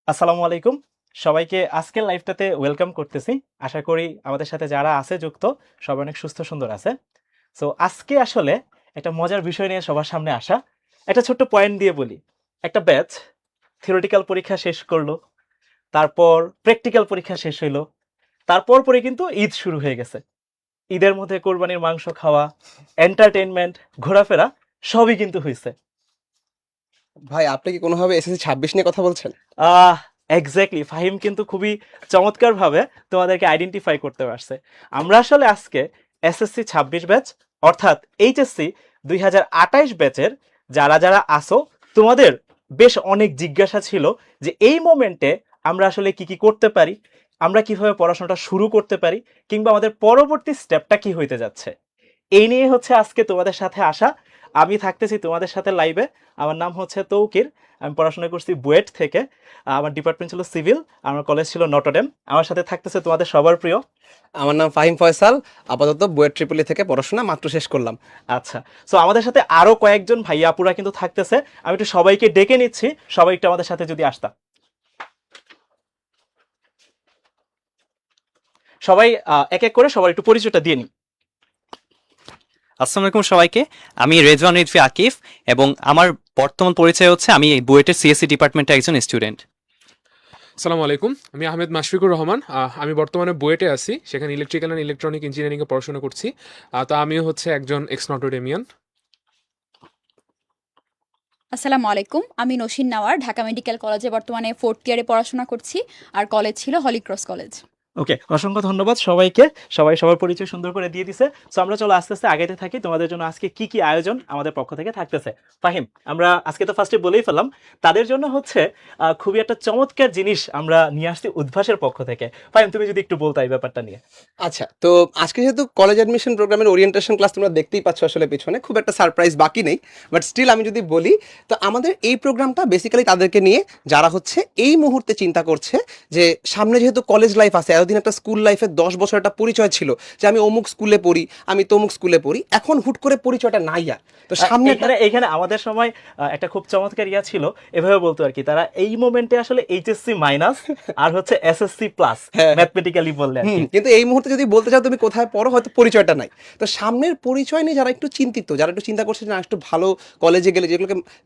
আসসালামু আলাইকুম। সবাইকে আজকের লাইভটাতে ওয়েলকাম করতেছি। আশা করি আমাদের সাথে যারা আছে যুক্ত সবাই অনেক সুস্থ সুন্দর আছে। সো আজকে আসলে একটা মজার বিষয় নিয়ে সবার সামনে আসা। একটা ছোট্ট পয়েন্ট দিয়ে বলি। একটা ব্যাচ থিওরিটিক্যাল পরীক্ষা শেষ করলো, তারপর প্র্যাকটিক্যাল পরীক্ষা শেষ হইলো। তারপর পরে কিন্তু ঈদ শুরু হয়ে গেছে। ঈদের মধ্যে কোরবানির মাংস খাওয়া, এন্টারটেইনমেন্ট, ঘোরাফেরা সবই কিন্তু হইছে। ভাই আপনি কি কোনোভাবে এসএসসি 26 নিয়ে কথা বলছেন? আহ এক্স্যাক্টলি ফাহিম কিন্তু খুবই চমৎকারভাবে তোমাদেরকে আইডেন্টিফাই করতে পারছে। আমরা আসলে আজকে এসএসসি 26 ব্যাচ অর্থাৎ এইচএসসি 2028 ব্যাচের যারা যারা আসো, তোমাদের বেশ অনেক জিজ্ঞাসা ছিল যে এই মোমেন্টে আমরা আসলে কি কি করতে পারি, আমরা কিভাবে পড়াশোনাটা শুরু করতে পারি, কিংবা আমাদের পরবর্তী স্টেপটা কি হইতে যাচ্ছে। এই নিয়ে হচ্ছে আজকে তোমাদের সাথে আসা। আমি থাকতেছি তোমাদের সাথে লাইভে। আমার নাম হচ্ছে তৌকির। আমি পড়াশোনা করছি বুয়েট থেকে। আমার ডিপার্টমেন্ট ছিল সিভিল। আমার কলেজ ছিল নটরডেম। আমার সাথে থাকতেছে তোমাদের সবার প্রিয়। আমার নাম ফাহিম ফয়সাল। আপাতত বুয়েট ট্রিপলি থেকে পড়াশোনা মাত্র শেষ করলাম। আচ্ছা, সো আমাদের সাথে আরো কয়েকজন ভাইয়া আপুরা কিন্তু থাকতেছে। আমি একটু সবাইকে ডেকে নিচ্ছি, সবাই একটু আমাদের সাথে যদি আসতা। সবাই এক এক করে সবার একটু পরিচয়টা দিয়ে নিই। আসসালামু আলাইকুম সবাইকে। আমি রেজওয়ান রিজভী আকিফ এবং আমার বর্তমান পরিচয় হচ্ছে আমি এই বুয়েটের সিএসসি ডিপার্টমেন্টের একজন স্টুডেন্ট। আসসালামু আলাইকুম, আমি আহমেদ মাশফিকুর রহমান। আমি বর্তমানে বুয়েটে আছি, সেখানে ইলেকট্রিক্যাল অ্যান্ড ইলেকট্রনিক ইঞ্জিনিয়ারিংয়ে পড়াশোনা করছি। তো আমিও হচ্ছে একজন এক্স নটোডেমিয়ান। আসসালামু আলাইকুম, আমি নসীন নাওয়ার, ঢাকা মেডিকেল কলেজে বর্তমানে 4th ইয়ারে পড়াশোনা করছি। আর কলেজ ছিল হলিক্রস কলেজ। ওকে, অসংখ্য ধন্যবাদ সবাইকে। সবাই সবার পরিচয় সুন্দর করে দিয়ে দিছে। সো আমরা চলো আস্তে আস্তে আগাইতে থাকি। তোমাদের জন্য আজকে কি কি আয়োজন আমাদের পক্ষ থেকে থাকতেছে। ফাহিম, আমরা আজকে তো ফার্স্টে বলেই ফেললাম, তাদের জন্য হচ্ছে খুবই একটা চমৎকার জিনিস আমরা নিয়ে আসছি উদ্ভাসের পক্ষ থেকে। ফাহিম, তুমি যদি একটু বলতা এই ব্যাপারটা নিয়ে। আচ্ছা, তো আজকে যেহেতু কলেজ অ্যাডমিশন প্রোগ্রামের ওরিয়েন্টেশন ক্লাস তোমরা দেখতেই পাচ্ছ, আসলে পিছনে খুব একটা সারপ্রাইজ বাকি নেই। বাট স্টিল আমি যদি বলি, তো আমাদের এই প্রোগ্রামটা বেসিক্যালি তাদেরকে নিয়ে যারা হচ্ছে এই মুহূর্তে চিন্তা করছে যে সামনে যেহেতু কলেজ লাইফ আছে, এতদিন একটা স্কুল লাইফে 10 বছর একটা পরিচয় ছিল যে আমি অমুক স্কুলে পড়ি, আমি তমুক স্কুলে পড়ি, এখন হুট করে পরিচয়টা নাই আর। তো সামনে এখানে আমাদের সময় একটা খুব চমৎকার ইয়া ছিল, এভাবে বলতো আর কি, তারা এই মোমেন্টে আসলে এইচএসসি মাইনাস আর হচ্ছে এসএসসি প্লাস ম্যাথমেটিক্যালি বললে আর কি। কিন্তু এই মুহূর্তে যদি বলতে চাও তুমি কোথায় পড়ো, হয়তো পরিচয়টা নাই। তো সামনের পরিচয় নিয়ে যারা একটু চিন্তিত, যারা একটু চিন্তা করছে যে না একটু ভালো কলেজে গেলে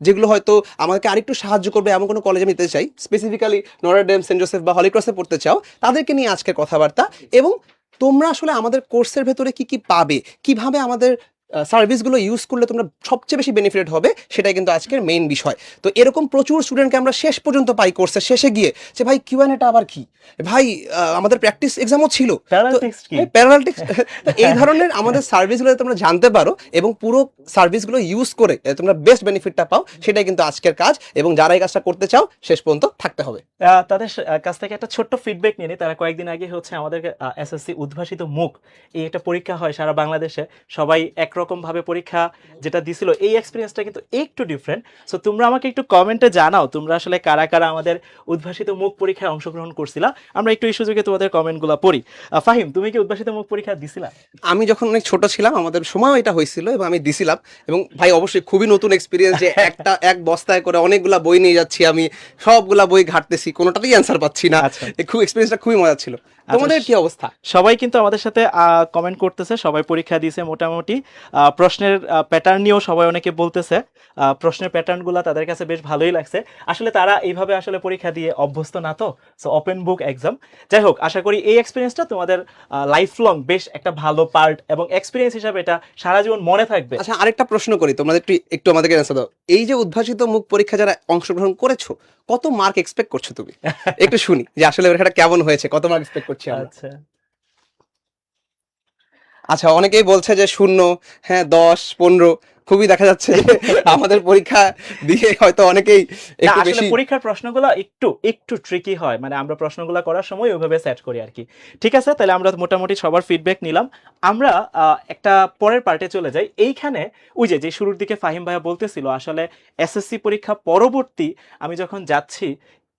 যেগুলো হয়তো আমাকে আরেকটু সাহায্য করবে, এমন কোনো কলেজে আমি যেতে চাই, স্পেসিফিক্যালি নটরডেম, সেন্ট জোসেফ বা হলিক্রসে পড়তে চাও, তাদেরকে নিয়ে আজকের কথাবার্তা। এবং তোমরা আসলে আমাদের কোর্সের ভেতরে কি কি পাবে, কিভাবে আমাদের সার্ভিসগুলো ইউজ করলে তোমরা সবচেয়ে বেশি বেনিফিট হবে, সেটাই কিন্তু আজকের মেইন বিষয়। তো এরকম প্রচুর স্টুডেন্টকে আমরা শেষ পর্যন্ত পাই কোর্সের শেষে গিয়ে যে ভাই কিউএনএটা আবার কি, ভাই আমাদের প্র্যাকটিস এক্সামও ছিল, Paralytics কি? প্যারালালটিক্স। তো এই ধরনের আমাদের সার্ভিসগুলো তোমরা জানতে পারো এবং পুরো সার্ভিসগুলো ইউজ করে তোমরা বেস্ট বেনিফিটটা পাও, সেটাই কিন্তু আজকের কাজ। এবং যারা এই কাজটা করতে চাও শেষ পর্যন্ত থাকতে হবে। তাদের কাছ থেকে একটা ছোট্ট ফিডব্যাক নিয়ে নিই। তারা কয়েকদিন আগে হচ্ছে আমাদের এসএসসি উদ্ভাসিত মুখ, এই একটা পরীক্ষা হয় সারা বাংলাদেশে, সবাই একরকম ভাবে পরীক্ষা যেটা দিছিল, এই এক্সপিরিয়েন্সটা কিন্তু একটু ডিফারেন্ট। সো তোমরা আমাকে একটু কমেন্টে জানাও তোমরা আসলে কারা কারা আমাদের উদ্ভাসিত মুখ পরীক্ষায় অংশগ্রহণ করছিলা। আমরা একটু এই সুযোগে তোমাদের কমেন্টগুলো পড়ি। ফাহিম, তুমি কি উদ্ভাসিত মুখ পরীক্ষা দিছিলা? আমি যখন অনেক ছোট ছিলাম আমাদের সময় এটা হয়েছিল এবং আমি দিছিলাম। এবং ভাই অবশ্যই খুবই নতুন এক্সপিরিয়েন্স যে এক বস্তায় করে অনেকগুলা বই নিয়ে যাচ্ছি, আমি সবগুলা বই ঘাটতেছি, কোনোটাতেই অ্যান্সার পাচ্ছি না। আচ্ছা। খুব এক্সপিরিয়েন্সটা খুবই মজা ছিল। তোমাদের কি অবস্থা? সবাই কিন্তু আমাদের সাথে কমেন্ট করতেছে, সবাই পরীক্ষা দিয়েছে মোটামুটি। প্রশ্নের প্যাটার্ন নিয়েও সবাই অনেকে বলতেছে, প্রশ্নের প্যাটার্নগুলো তাদের কাছে বেশ ভালোই লাগছে। আসলে তারা এইভাবে আসলে পরীক্ষা দিয়ে অভ্যস্ত না, তো সো ওপেন বুক এক্সাম। যাই হোক, আশা করি এই এক্সপিরিয়েন্সটা তোমাদের লাইফ লং বেশ একটা ভালো পার্ট এবং এক্সপিরিয়েন্স হিসাবে এটা সারা জীবন মনে থাকবে। আচ্ছা, আরেকটা প্রশ্ন করি, তোমরা একটু একটু আমাদেরকে অ্যান্সার দাও। এই যে উদ্ভাসিত মুখ পরীক্ষা যারা অংশগ্রহণ করেছো, কত মার্ক এক্সপেক্ট করছো তুমি? একটু শুনি যে আসলে পরীক্ষাটা কেমন হয়েছে, কত মার্ক এক্সপেক্ট করছি আমরা। আচ্ছা, আচ্ছা, অনেকেই বলছে যে 0, হ্যাঁ 10, 15। খুবই দেখা যাচ্ছে যে আমাদের পরীক্ষা দিয়ে হয়তো অনেকেই না একটু আসলে বেশি। পরীক্ষার প্রশ্নগুলো একটু একটু ট্রিকি হয়, মানে আমরা প্রশ্নগুলো করার সময় ওইভাবে সেট করি আর কি। ঠিক আছে, তাহলে আমরা মোটামুটি সবার ফিডব্যাক নিলাম। আমরা একটা পরের পার্টে চলে যাই। এইখানে ওই যে শুরুর দিকে ফাহিম ভাইয়া বলতেছিল আসলে এসএসসি পরীক্ষা পরবর্তী আমি যখন যাচ্ছি,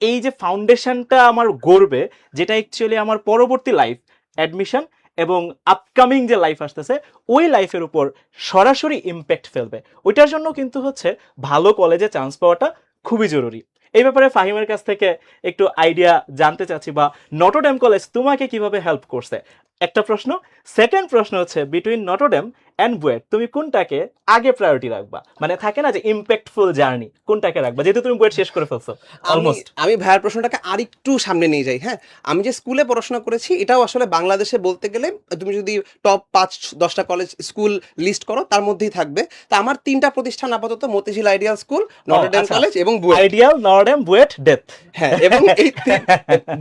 এই যে ফাউন্ডেশনটা আমার গড়বে, যেটা অ্যাকচুয়ালি আমার পরবর্তী লাইফ, অ্যাডমিশন এবং আপকামিং যে লাইফ আসতেছে, ওই লাইফের উপর সরাসরি ইম্প্যাক্ট ফেলবে। ওইটার জন্য কিন্তু হচ্ছে ভালো কলেজে চান্স পাওয়াটা খুবই জরুরি। এই ব্যাপারে ফাহিমের কাছ থেকে একটু আইডিয়া জানতে চাচ্ছি, বা নটরডেম কলেজ তোমাকে কিভাবে হেল্প করছে, একটা প্রশ্ন। সেকেন্ড প্রশ্ন হচ্ছে, বিটুইন নটরডেম অ্যান্ড বুয়েট তুমি কোনটাকে আগে প্রায়োরিটি রাখবা? মানে থাকে না যে ইম্প্যাক্টফুল জার্নি, কোনটাকে রাখবা যেহেতু তুমি বুয়েট শেষ করে ফেলছো অলমোস্ট? আমি ভাইয়ার প্রশ্নটাকে আরেকটু সামনে নিয়ে যাই। হ্যাঁ, আমি যে স্কুলে পড়াশোনা করেছি এটাও আসলে বাংলাদেশে বলতে গেলে তুমি যদি টপ 5-10টা কলেজ স্কুল লিস্ট করো তার মধ্যেই থাকবে। তা আমার 3টা প্রতিষ্ঠান আপাতত মতিঝিল আইডিয়াল স্কুল, নটরডেম আচ্ছা। কলেজ এবং BUET. Ideal, Notre Dame, BUET, death. হ্যাঁ, এবং এই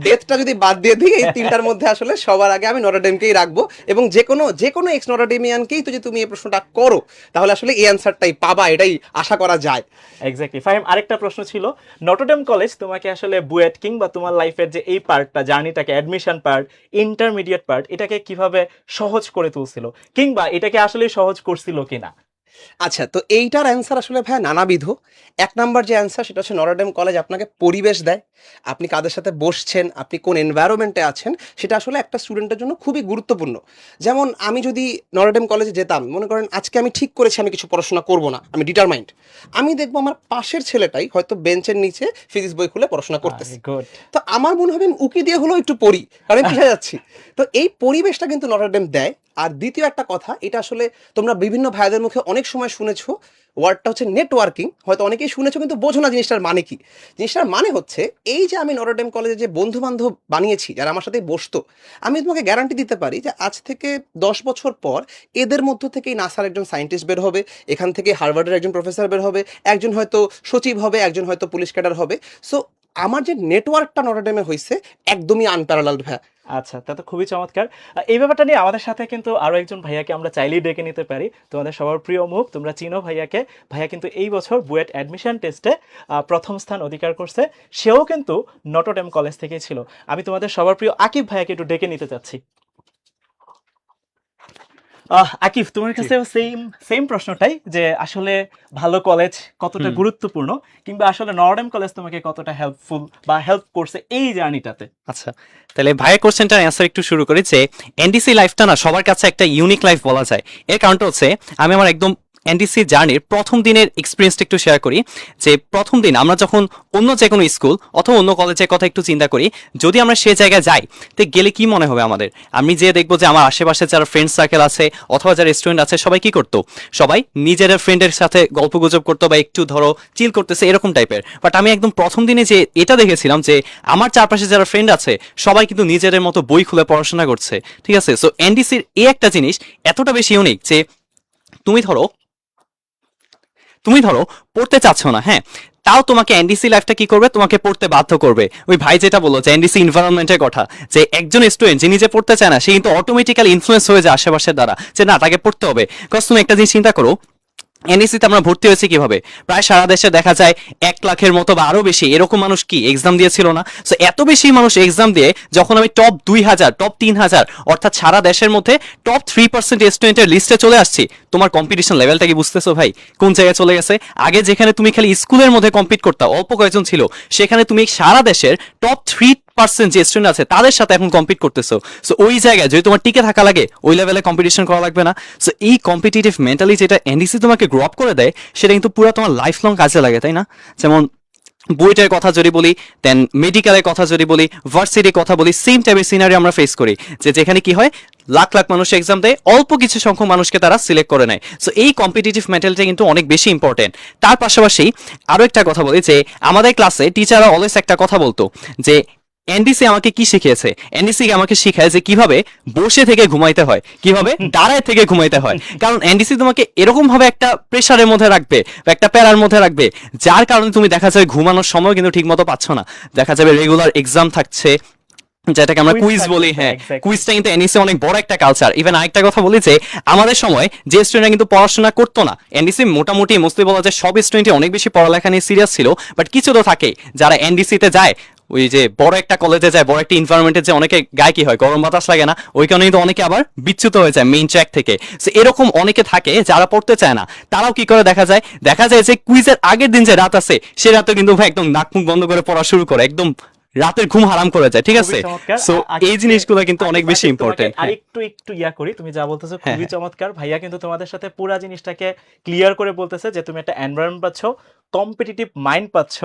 ডেথটা যদি বাদ দিয়ে দিই, এই 3টার মধ্যে আসলে সবার আগে আমি নটরডেমকেই রাখবো। এবং যে কোনো এক্স নটরডেমিয়ানকেই তো যদি তুমি এই প্রশ্নটা করো তাহলে আসলে এই অ্যান্সারটাই পাবা, এটাই আশা করা যায়। এক্স্যাক্টলি। ফাহিম, আরেকটা প্রশ্ন ছিল, নটরডেম কলেজ তোমাকে আসলে বুয়েট কিংবা তোমার লাইফের যে এই পার্টটা, জার্নিটাকে, অ্যাডমিশন পার্ট, ইন্টারমিডিয়েট পার্ট, এটাকে কিভাবে সহজ করে তুলছিল, কিংবা এটাকে আসলে সহজ করছিল কিনা? আচ্ছা, তো এইটার অ্যান্সার আসলে ভাই নানাবিধ। 1 নাম্বার যে অ্যান্সার সেটা হচ্ছে নটরডেম কলেজ আপনাকে পরিবেশ দেয়। আপনি কাদের সাথে বসছেন, আপনি কোন এনভায়রনমেন্টে আছেন, সেটা আসলে একটা স্টুডেন্টের জন্য খুবই গুরুত্বপূর্ণ। যেমন আমি যদি নটরডেম কলেজে যেতাম, মনে করেন আজকে আমি ঠিক করেছি আমি কিছু পড়াশোনা করব না, আমি ডিটারমাইন্ড, আমি দেখবো আমার পাশের ছেলেটাই হয়তো বেঞ্চের নিচে ফিজিক্স বই খুলে পড়াশোনা করতেছে। গুড। তো আমার মনে হবে আমি উকি দিয়ে হলেও একটু পড়ি, কারণ আমি পিছিয়ে যাচ্ছি। তো এই পরিবেশটা কিন্তু নটরডেম দেয়। আর দ্বিতীয় একটা কথা, এটা আসলে তোমরা বিভিন্ন ভাইদের মুখে অনেক সময় শুনেছো, ওয়ার্ডটা হচ্ছে নেটওয়ার্কিং। হয়তো অনেকেই শুনেছো কিন্তু বোঝো না জিনিসটার মানে কি। জিনিসটার মানে হচ্ছে এই যে আমি নটরডেম কলেজে যে বন্ধু বান্ধব বানিয়েছি যারা আমার সাথে বসতো, আমি তোমাকে গ্যারান্টি দিতে পারি যে আজ থেকে 10 বছর পর এদের মধ্য থেকেই নাসার একজন সায়েন্টিস্ট বের হবে, এখান থেকে হার্ভার্ডের একজন প্রফেসর বের হবে, একজন হয়তো সচিব হবে, একজন হয়তো পুলিশ ক্যাডার হবে। সো আমার যে নেটওয়ার্কটা নটরডেমে হয়েছে একদমই আনপ্যারালালড ভাই। আচ্ছা, তা তো খুবই চমৎকার। এই ব্যাপারটা নিয়ে আমাদের সাথে কিন্তু আরো একজন ভাইয়াকে আমরা চাইলেই ডেকে নিতে পারি, তোমাদের সবার প্রিয় মুখ, তোমরা চিনো ভাইয়াকে। ভাইয়া কিন্তু এই বছর বুয়েট অ্যাডমিশন টেস্টে প্রথম স্থান অধিকার করছে, সেও কিন্তু নটরডেম কলেজ থেকেই ছিল। আমি তোমাদের সবার প্রিয় আকিব ভাইয়াকে একটু ডেকে নিতে চাচ্ছি। আকিব, তোমার কাছে সেম সেম প্রশ্নটাই, যে আসলে ভালো কলেজ কতটা গুরুত্বপূর্ণ, কিংবা আসলে নটরডেম কলেজ তোমাকে কতটা হেল্পফুল বা হেল্প করছে এই জার্নিটাতে? আচ্ছা, তাহলে ভাইয়ের কোশ্চেনটার অ্যান্সার একটু শুরু করি যে এনডিসি লাইফটা না সবার কাছে একটা ইউনিক লাইফ বলা যায়। এর কারণটা হচ্ছে আমি আমার একদম এনডিসি জার্নির প্রথম দিনের এক্সপিরিয়েন্সটা একটু শেয়ার করি। যে প্রথম দিন আমরা যখন অন্য যে কোনো স্কুল অথবা অন্য কলেজের কথা একটু চিন্তা করি, যদি আমরা সে জায়গায় যাই তো গেলে কি মনে হবে আমাদের? আমি যে দেখবো যে আমার আশেপাশে যারা ফ্রেন্ড সার্কেল আছে অথবা যারা স্টুডেন্ট আছে সবাই কি করতো, সবাই নিজের ফ্রেন্ডের সাথে গল্প গুজব করতো বা একটু ধরো চিল করতেছে এরকম টাইপের। বাট আমি একদম প্রথম দিনে যে এটা দেখেছিলাম যে আমার চারপাশে যারা ফ্রেন্ড আছে সবাই কিন্তু নিজেদের মতো বই খুলে পড়াশোনা করছে, ঠিক আছে? সো এনডিসির এই একটা জিনিস এতটা বেশি ইউনিক যে তুমি ধরো পড়তে চাচ্ছ না, হ্যাঁ, তাও তোমাকে এনডিসি লাইফটা কি করবে, তোমাকে পড়তে বাধ্য করবে। ওই ভাই যেটা বললো যে এনডিসি এনভায়রনমেন্টের কথা, যে একজন স্টুডেন্ট যে নিজে পড়তে চায় না সে কিন্তু অটোমেটিক্যালি ইনফ্লুয়েন্স হয়ে যায় আশেপাশের দ্বারা, যে না তাকে পড়তে হবে। বিকজ তুমি একটা জিনিস চিন্তা করো, এনএসসিতে আমরা ভর্তি হয়েছি কিভাবে? প্রায় সারা দেশে দেখা যায় 1 লাখের মতো বা আরো বেশি এরকম মানুষ কি এক্সাম দিয়েছিল না? সো এত বেশি মানুষ এক্সাম দিয়ে যখন আমি টপ 2000 টপ 3000 অর্থাৎ সারা দেশের মধ্যে টপ 3% স্টুডেন্টের লিস্টে চলে আসছি, তোমার কম্পিটিশন লেভেলটা কি বুঝতেছো ভাই কোন জায়গায় চলে গেছে? আগে যেখানে তুমি খালি স্কুলের মধ্যে কম্পিট করতা, অল্প কয়েকজন ছিল, সেখানে তুমি সারা দেশের টপ 3% যে স্টুডেন্ট আছে তাদের সাথে এখন কম্পিট করতেছো। সো ওই জায়গায় যদি তোমার টিকে থাকা লাগে ওই লেভেলে কম্পিটিশন করা লাগবে না? সো এই কম্পিটিটিভ মেন্টালি যেটা এনডিসি তোমাকে গ্রো আপ করে দেয় সেটা কিন্তু পুরো তোমার লাইফ লং কাজে লাগে, তাই না? যেমন বুয়েটের কথা যদি বলি, দেন মেডিকেলের কথা যদি বলি, ভার্সিটির কথা বলি, সেম টাইপের সিনারি আমরা ফেস করি, যে যেখানে কি হয় লাখ লাখ মানুষ এক্সাম দেয়, অল্প কিছু সংখ্যক মানুষকে তারা সিলেক্ট করে নেয়। সো এই কম্পিটিটিভ মেন্টালিটি কিন্তু অনেক বেশি ইম্পর্টেন্ট। তার পাশাপাশি আরো একটা কথা বলি যে আমাদের ক্লাসে টিচাররা অলওয়েজ একটা কথা বলতো যে এনডিসি আমাকে কি শিখিয়েছে, এনডিসি আমাকে শিখায় যে কিভাবে বসে থেকে ঘুমাইতে হয়, কিভাবে দাঁড়ায় থেকে ঘুমাইতে হয়। কারণ এনডিসি তোমাকে এরকম ভাবে একটা প্রেসারের মধ্যে রাখবে বা একটা প্যারার মধ্যে রাখবে, যার কারণে তুমি দেখা যাবে ঘুমানোর সময় কিন্তু ঠিক মতো পাচ্ছ না। দেখা যাবে রেগুলার এক্সাম থাকছে, যেটাকে আমরা কুইজ বলি, হ্যাঁ, কুইজটা কিন্তু এনডিসি অনেক বড় একটা কালচার। ইভেন আরেকটা কথা বলি যে আমাদের সময় যে স্টুডেন্টরা কিন্তু পড়াশোনা করতো না, এনডিসি মোটামুটি মোস্টলি বলা যায় সব স্টুডেন্টই অনেক বেশি পড়ালেখা নিয়ে সিরিয়াস ছিল, বাট কিছু তো থাকে যারা এনডিসিতে যায়, ওই যে বড় একটা কলেজে যায়, বড় একটা এনভায়রনমেন্টে যে অনেকে গায়ে কি হয় গরম বাতাস লাগে না, ওই কারণে কিন্তু অনেকে আবার বিচ্যুত হয়ে যায় মেইন ট্র্যাক থেকে। সো এরকম অনেকে থাকে যারা পড়তে চায় না, তারাও কি করে দেখা যায় যে কুইজের আগের দিন যে রাত আছে সে রাতে কিন্তু ভাই একদম নাক মুখ বন্ধ করে পড়া শুরু করে, একদম রাতের ঘুম হারাম করে যায়, ঠিক আছে? খুবই চমৎকার। সো আকিফ, এই জিনিসগুলো কিন্তু অনেক আকিফ, বেশি তোমাকে ইম্পর্টেন্ট। আরেকটু ইয়া করি, তুমি যা বলতেছো খুবই হ্যাঁ। চমৎকার। ভাইয়া কিন্তু তোমাদের সাথে পুরা জিনিসটাকে ক্লিয়ার করে বলতেছে যে তুমি একটা এনভায়রনমেন্ট পাচ্ছ, কম্পিটিটিভ মাইন্ড পাচ্ছ,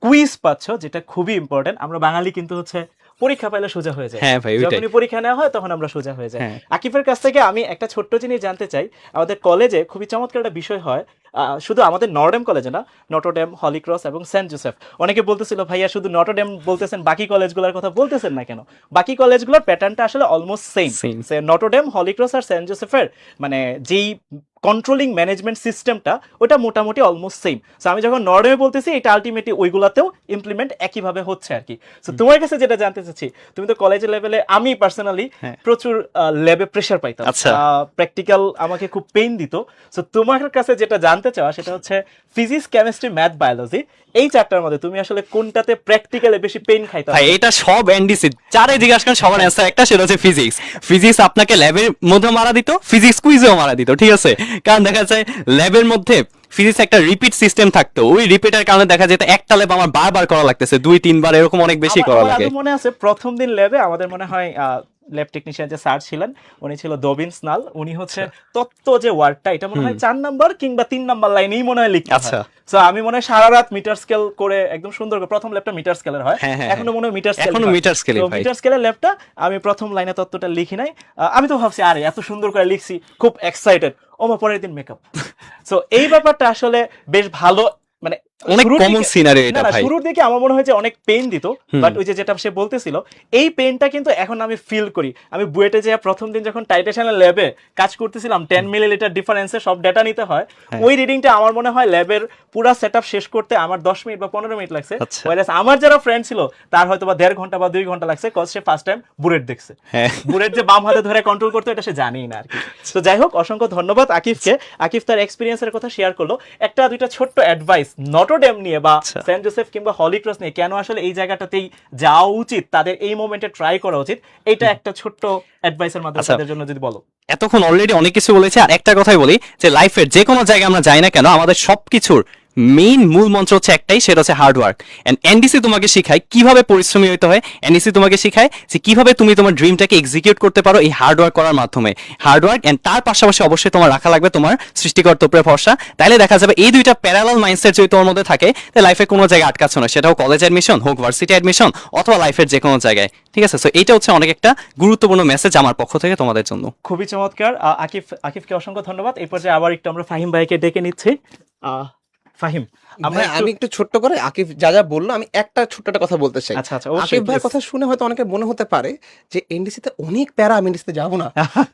কুইজ পাচ্ছ, যেটা খুবই ইম্পর্টেন্ট। আমরা বাঙালি কিন্তু হচ্ছে পরীক্ষা পাইলে সোজা হয়ে যায়, হ্যাঁ ভাই, ওইটাই। যখনই পরীক্ষা নেওয়া হয় তখন আমরা সোজা হয়ে যাই। হ্যাঁ। আকিফের কাছ থেকে আমি একটা ছোট্ট জিনিস জানতে চাই। আমাদের কলেজে খুবই চমৎকার একটা বিষয় হয়, শুধু আমাদের নটরডেম কলেজে না, নটরডেম, হলিক্রস এবং সেন্ট জোসেফ। অনেকে বলতেছিল ভাইয়া শুধু নটরডেম বলতেছেন, বাকি কলেজগুলোর কথা বলতেছেন না কেন? বাকি কলেজগুলোর প্যাটার্নটা আসলে almost same. Same. Notre Dame, Holy Cross আর সেন্ট জোসেফের মানে যেই কন্ট্রোলিং ম্যানেজমেন্ট সিস্টেমটা ওটা মোটামুটি অলমোস্ট সেম। সো আমি যখন নর্ডমে বলতেছি এটা আলটিমেটলি ওইগুলাতেও ইমপ্লিমেন্ট একইভাবে হচ্ছে আর কি। সো তোমার কাছে যেটা জানতে চাচ্ছি, তুমি তো কলেজ লেভেলে, আমি পার্সোনালি হ্যাঁ। প্রচুর ল্যাবে প্রেশার পাইতাম, আচ্ছা। প্র্যাকটিক্যাল আমাকে খুব পেইন দিত। সো তোমার কাছে যেটা জানতে চাওয়া সেটা হচ্ছে ফিজিক্স, কেমিস্ট্রি, ম্যাথ, বায়োলজি এই চারটার মধ্যে তুমি আসলে কোনটাতে প্র্যাকটিক্যালে বেশি পেইন খাইতা? ভাই এটা সব এনডিসি চারে জিজ্ঞাসা করেন, সবার অ্যান্সার একটা, সেটা হচ্ছে ফিজিক্স। ফিজিক্স আপনাকে ল্যাবের মধ্যে মারা দিত, ফিজিক্স কুইজেও মারা দিত, ঠিক আছে? কারণ দেখা যায় ল্যাবের মধ্যে ফিজিক্স একটা রিপিট সিস্টেম থাকতো, ওই রিপিটের কারণে দেখা যেত একটা ল্যাব আমার বারবার করা লাগতেছে, 2-3 বার এরকম অনেক বেশি করা আমার লাগে। আদৌ মনে আছে প্রথম দিন ল্যাবে আমাদের মনে হয় ল্যাব টেকনিশিয়ান যে স্যার ছিলেন উনি ছিল দবিন স্নাল। উনি হচ্ছে তত্ত্ব যে ওয়ার্ডটা এটা মনে হয় 4 নাম্বার কিংবা 3 নাম্বার লাইনেই মনে হয় লিখতে হয়। আচ্ছা। সো আমি মনে হয় সারা রাত মিটার স্কেল করে একদম সুন্দর করে, প্রথম ল্যাবটা মিটার স্কেলের হয়, হ্যাঁ, হ্যাঁ, এখনো মনে হয় মিটার স্কেল, এখনো meter scale ভাই। মিটার স্কেলের ল্যাবটা আমি প্রথম লাইনে তত্ত্বটা লিখি নাই। আমি তো ভাবছি আরে এত সুন্দর করে লিখছি, খুব এক্সাইটেড, ওমা পরের দিন মেকআপ। সো এই ব্যাপারটা আসলে বেশ ভালো, মানে অনেক শুরুর কমন দিকে- সিনারিও না, এটা না, ভাই। শুরুর দিকে আমার মনে হয় যে অনেক পেইন দিত, বাট ওই যে যেটা সে বলতেছিল এই পেইনটা কিন্তু এখন আমি ফিল করি। আমি বুয়েটে যে প্রথম দিন যখন টাইটেশনের ল্যাবে কাজ করতেছিলাম, 10 মিলিলিটার ডিফারেন্সে সব ডেটা নিতে হয়, ওই রিডিংটা আমার মনে হয় ল্যাবের পুরো সেটআপ শেষ করতে আমার 10 মিনিট বা 15 মিনিট লাগছে। আচ্ছা। ওয়াইরাস আমার যারা ফ্রেন্ড ছিল তার হয়তো বা 1.5 ঘন্টা বা 2 ঘন্টা লাগছে, কজ সে ফার্স্ট টাইম বুলেট দেখছে। হ্যাঁ। বুলেট যে বাম হাতে ধরে কন্ট্রোল করতে এটা সে জানেই না আর কি। তো যাই হোক, অসংখ্য ধন্যবাদ আকিফকে। আকিফ তার এক্সপিরিয়েন্সের কথা শেয়ার করলো। একটা দুইটা ছোট্ট অ্যাডভাইস নটরডেম নিয়ে বা সেন্ট জোসেফ কিংবা হলিক্রস নিয়ে কেন আসলে এই জায়গাটাতেই যাওয়া উচিত, তাদের এই মোমেন্টে ট্রাই করা উচিত, এটা একটা ছোট্ট অ্যাডভাইসের মাধ্যমে আচ্ছা। তাদের জন্য যদি বলো। এতক্ষণ অলরেডি অনেক কিছু বলেছে, আর একটা কথাই বলি যে লাইফের যে কোনো জায়গায় আমরা যাই না কেন, আমাদের সবকিছুর মেইন মূল মন্ত্র হচ্ছে একটাই, সেটা হচ্ছে হার্ড ওয়ার্ক। এন্ড এনডিসি তোমাকে শেখায় কিভাবে পরিশ্রমী হতে হয়, এনডিসি তোমাকে শেখায় যে কিভাবে তুমি তোমার ড্রিমটাকে এক্সিকিউট করতে পারো এই হার্ড ওয়ার্ক করার মাধ্যমে। হার্ড ওয়ার্ক এন্ড তার পাশাপাশি অবশ্যই তোমার রাখা লাগবে তোমার সৃষ্টিকর্তার উপরে ভরসা। তাইলে দেখা যাবে এই দুইটা প্যারালাল মাইন্ডসেট যদি তোমার মধ্যে থাকে, তাহলে লাইফে কোনো জায়গায় আটকাচ্ছ না, সেটা হোক কলেজ অ্যাডমিশন, হোক ভার্সিটি অ্যাডমিশন, অথবা লাইফের যে কোনো জায়গায়, ঠিক আছে? সো এইটা হচ্ছে অনেক একটা গুরুত্বপূর্ণ মেসেজ আমার পক্ষ থেকে তোমাদের জন্য। খুবই চমৎকার। আকিফকে অসংখ্য ধন্যবাদ। এই পর্যায়ে আবার একটু আমরা ফাহিম ভাইকে ডেকে নিচ্ছি। ফাহিম, আমরা ভাই, আমি একটু ছোট্ট করে আকিফ যা যা বললো, আমি একটা ছোট্ট একটা কথা বলতে চাই। আচ্ছা, আচ্ছা, অবশ্যই, আকিফ ভাইয়ের please। কথা শুনে হয়তো অনেকে মনে হতে পারে যে এনডিসিতে অনেক প্যারা, আমি এনডিসিতে যাবো না।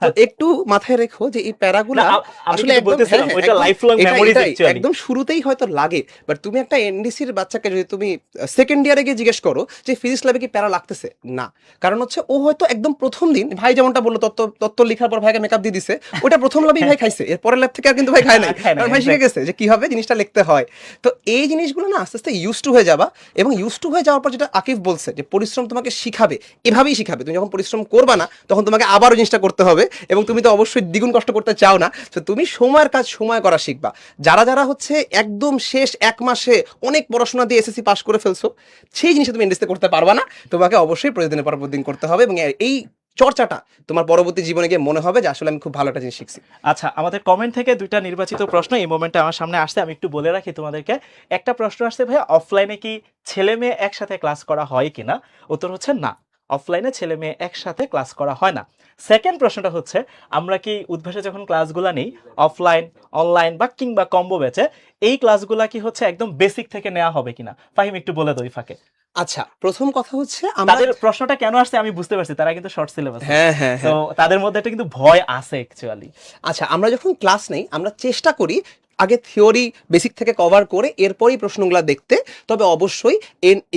তো একটু মাথায় রেখো যে এই প্যারাগুলো না, আমি আসলে কিন্তু বলতেছিলাম, ওইটা lifelong memories actually। একদম শুরুতেই হয়তো লাগে, বাট তুমি একটা এনডিসির বাচ্চাকে যদি তুমি সেকেন্ড ইয়ারে গিয়ে জিজ্ঞেস করো যে ফিজিক্স ল্যাবে কি প্যারা লাগতেছে, না। কারণ হচ্ছে ও হয়তো একদম প্রথম দিন, ভাই যেমনটা বললো তত্ত্ব লেখার পর ভাইকে মেকআপ দিয়ে দিছে, ওটা প্রথম ল্যাবেই ভাই খাইছে, এর পরের ল্যাব থেকে আর কিন্তু ভাই খায় নাই, খায় না, কারণ ভাই শিখে গেছে যে কিভাবে জিনিসটা লিখতে হয়। তো এই জিনিসগুলো না আস্তে আস্তে ইউজ টু হয়ে যাবা, এবং ইউজ টু হয়ে যাওয়ার পর যেটা আকিফ বলছে যে পরিশ্রম তোমাকে শিখাবে, এভাবেই শিখাবে। তুমি যখন পরিশ্রম করবা না তখন তোমাকে আবারও জিনিসটা করতে হবে, এবং তুমি তো অবশ্যই দ্বিগুণ কষ্ট করতে চাও না। তো তুমি সময়ের কাজ সময় করা শিখবা। যারা যারা হচ্ছে একদম শেষ 1 মাসে অনেক পড়াশোনা দিয়ে এসএসসি পাস করে ফেলছো, সেই জিনিসটা তুমি এনডিসিতে করতে পারবা না। তোমাকে অবশ্যই প্রতিদিনের পর প্রতিদিন করতে হবে, এবং এই চর্চাটা তোমার পরবর্তী জীবনে গিয়ে মনে হবে যে আসলে আমি খুব ভালো একটা জিনিস শিখছি। আচ্ছা, আমাদের কমেন্ট থেকে 2টা নির্বাচিত প্রশ্ন এই মোমেন্টে আমার সামনে আসছে, আমি একটু বলে রাখি তোমাদেরকে। একটা প্রশ্ন আসছে, ভাই অফলাইনে কি ছেলে মেয়ে একসাথে ক্লাস করা হয় কিনা? উত্তর হচ্ছে না, অফলাইনে ছেলে মেয়ে একসাথে ক্লাস করা হয় না। সেকেন্ড প্রশ্নটা হচ্ছে, আমরা কি উদ্ভাসে যখন ক্লাসগুলো নেই অফলাইন, অনলাইন বা কিংবা কম্বো ব্যাচে, এই ক্লাসগুলা কি হচ্ছে একদম বেসিক থেকে নেওয়া হবে কিনা? ফাহিম একটু বলে দাও এই ফাঁকে। আচ্ছা, প্রথম কথা হচ্ছে আমরা তাদের প্রশ্নটা কেন আসছে আমি বুঝতে পারছি, তারা কিন্তু শর্ট সিলেবাস, হ্যাঁ হ্যাঁ তো তাদের মধ্যে একটা কিন্তু ভয় আছে অ্যাকচুয়ালি। আচ্ছা, আমরা যখন ক্লাস নেই আমরা চেষ্টা করি আগে থিওরি বেসিক থেকে কভার করে এরপরই প্রশ্নগুলো দেখতে। তবে অবশ্যই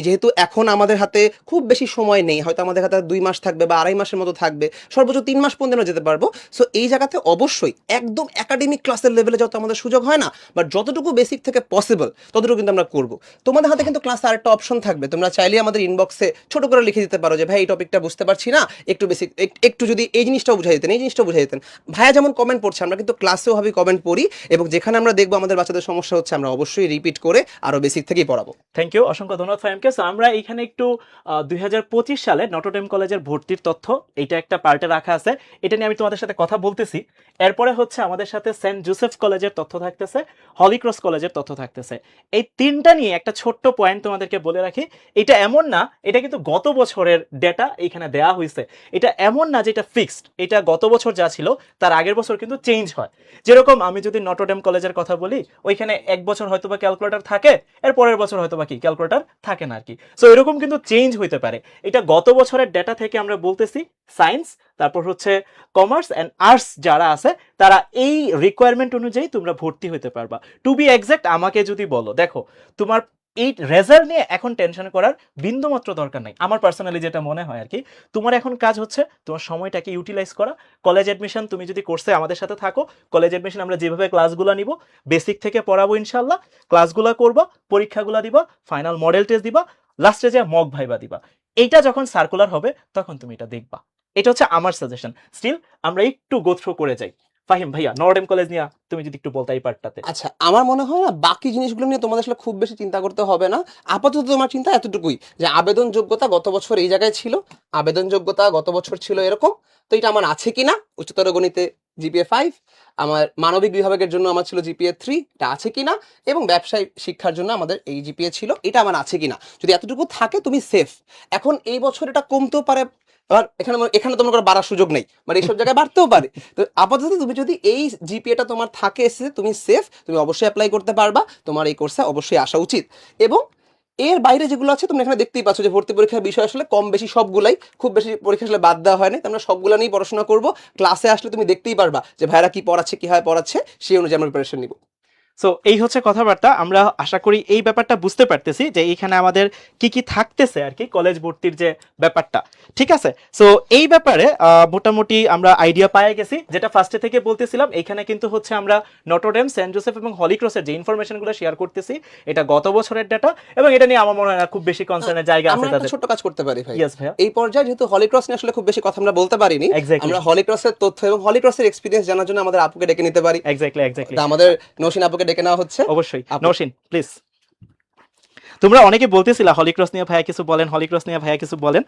যেহেতু এখন আমাদের হাতে খুব বেশি সময় নেই, হয়তো আমাদের হাতে 2 মাস থাকবে বা 2.5 মাসের মতো থাকবে, সর্বোচ্চ 3 মাস পর্যন্ত যেতে পারবো। সো এই জায়গাতে অবশ্যই একদম একাডেমিক ক্লাসের লেভেলে যত আমাদের সুযোগ হয় না, বাট যতটুকু বেসিক থেকে পসিবল ততটুকু কিন্তু আমরা করবো। তোমাদের হাতে কিন্তু ক্লাসে আরেকটা অপশন থাকবে, তোমরা চাইলে আমাদের ইনবক্সে ছোট করে লিখে দিতে পারো যে ভাই এই টপিকটা বুঝতে পারছি না, একটু বেসিক একটু যদি এই জিনিসটাও বুঝাই দিতেন, এই জিনিসটাও বুঝাই দিতেন। ভাইয়া যেমন কমেন্ট পড়ছে, আমরা কিন্তু ক্লাসেও ভাবে কমেন্ট পড়ি, এবং যেখানে আমরা আমরা দেখবো আমাদের বাচ্চাদের সমস্যা হচ্ছে, আমরা অবশ্যই রিপিট করে আরো বেসিক থেকেই পড়াবো। থ্যাংক ইউ, অসংখ্য ধন্যবাদ ফাহিমকে। সো আমরা এখানে একটু 2025 সালে নটরডেম কলেজের ভর্তির তথ্য এটা একটা পার্টে রাখা আছে, এটা নিয়ে আমি তোমাদের সাথে কথা বলতেছি। এরপরে হচ্ছে আমাদের সাথে সেন্ট জোসেফ কলেজের তথ্য থাকতেছে, হলিক্রস কলেজের তথ্য থাকতেছে। এই তিনটা নিয়ে একটা ছোট্ট পয়েন্ট তোমাদেরকে বলে রাখি, এটা এমন না, এটা কিন্তু গত বছরের ডেটা এখানে দেওয়া হয়েছে। এটা এমন না যে এটা ফিক্সড, এটা গত বছর যা ছিল তার আগের বছর কিন্তু চেঞ্জ হয়। যেরকম আমি যদি নটরডেম কলেজের কথা বলি, ওইখানে এক বছর হয়তোবা ক্যালকুলেটর থাকে, এর পরের বছর হয়তোবা কি ক্যালকুলেটর থাকে না আর কি। সো এরকম কিন্তু চেঞ্জ হইতে পারে। এটা গত বছরের ডেটা থেকে আমরা বলতেছি। সায়েন্স, তারপর হচ্ছে কমার্স অ্যান্ড আর্টস যারা আছে তারা এই রিকোয়ারমেন্ট অনুযায়ী তোমরা ভর্তি হতে পারবা। টু বি এক্সাক্ট আমাকে যদি বলো, দেখো তোমার এই রেজাল্ট নিয়ে এখন টেনশন করার বিন্দুমাত্র দরকার নাই। আমার পার্সোনালি যেটা মনে হয় আর কি, তোমার এখন কাজ হচ্ছে তোমার সময়টাকে ইউটিলাইজ করা। কলেজ অ্যাডমিশন তুমি যদি কোর্সে আমাদের সাথে থাকো, কলেজ অ্যাডমিশন আমরা যেভাবে ক্লাসগুলো নিব, বেসিক থেকে পড়াবো ইনশাল্লাহ, ক্লাসগুলো করবা, পরীক্ষাগুলো দিবা, ফাইনাল মডেল টেস্ট দিবা, লাস্টে যে মক ভাইবা দিবা। এইটা যখন সার্কুলার হবে তখন তুমি এটা দেখবা। এটা হচ্ছে আমার সাজেশন। স্টিল আমরা একটু গো থ্রু করে যাই। ফাহিম ভাইয়া, নটরডেম কলেজ নিয়ে তুমি যদি একটু বলতে এই পার্টটাতে। আচ্ছা, আমার মনে হয় না বাকি জিনিসগুলো নিয়ে তোমাদের আসলে খুব বেশি চিন্তা করতে হবে না। আপাতত তোমার চিন্তা এতটুকুই যে আবেদন যোগ্যতা গত বছর এই জায়গায় ছিল, আবেদন যোগ্যতা গত বছর ছিল এরকম, তো এটা আমার আছে কিনা। উচ্চতর গণিতে জিপিএ 5, আমার মানবিক বিভাগের জন্য আমার ছিল জিপিএ 3, এটা আছে কিনা, এবং ব্যবসায় শিক্ষার জন্য আমাদের এই জিপিএ ছিল, এটা আমার আছে কিনা। যদি এতটুকু থাকে তুমি সেফ। এখন এই বছর এটা কমতেও পারে, আবার এখানে তোমার কোনো বাড়ার সুযোগ নেই, মানে এইসব জায়গায় বাড়তেও পারে। তো আপাতত তুমি যদি এই জিপিএটা তোমার থাকে এসে, তুমি সেফ, তুমি অবশ্যই অ্যাপ্লাই করতে পারবা, তোমার এই কোর্সে অবশ্যই আসা উচিত। এবং এর বাইরে যেগুলো আছে তুমি এখানে দেখতেই পাচ্ছ যে ভর্তি পরীক্ষার বিষয় আসলে কম বেশি সবগুলাই, খুব বেশি পরীক্ষা আসলে বাদ দেওয়া হয় না। আমরা সবগুলো নিয়েই পড়াশোনা করবো। ক্লাসে আসলে তুমি দেখতেই পারবা যে ভাইরা কি পড়াচ্ছে, কি হয় পড়াচ্ছে, সেই অনুযায়ী আমরা প্রিপারেশন নিব। সো এই হচ্ছে কথাবার্তা। আমরা আশা করি এই ব্যাপারটা বুঝতে পারতেছি যে এইখানে আমাদের কি কি থাকতেছে আর কি, কলেজ ভর্তির যে ব্যাপারটা। ঠিক আছে, সো এই ব্যাপারে মোটামুটি আমরা আইডিয়া পেয়ে গেছি। যেটা ফার্স্টে থেকে বলতেছিলাম, এইখানে কিন্তু হচ্ছে আমরা নটরডেম, সেন্ট জোসেফ এবং হলিক্রসের যে ইনফরমেশনগুলো শেয়ার করতেছি, এটা গত বছরের ডাটা, এবং এটা নিয়ে আমার মনে হয় না খুব বেশি কনসার্নের জায়গা আছে আমরা একটা তাদের। ছোট্ট কাজ করতে পারি ভাই। ইয়েস ভাইয়া। এই পর্যায়ে যেহেতু হলিক্রস নিয়ে আসলে খুব বেশি কথা আমরা বলতে পারিনি, Exactly. আমরা হলিক্রসের তথ্য এবং হলিক্রসের এক্সপিরিয়েন্স জানার জন্য আমাদের আপুকে ডেকে নিতে পারি। এক্স্যাক্টলি। তা আমাদের নৌসিন আপুকে ডেকে নেওয়া হচ্ছে। অবশ্যই আপু। নওশিন প্লিজ। তোমরা অনেকে বলতেছিলা হলিক্রস নিয়ে ভাইয়া কিছু বলেন, হলিক্রস নিয়ে ভাইয়া কিছু বলেন।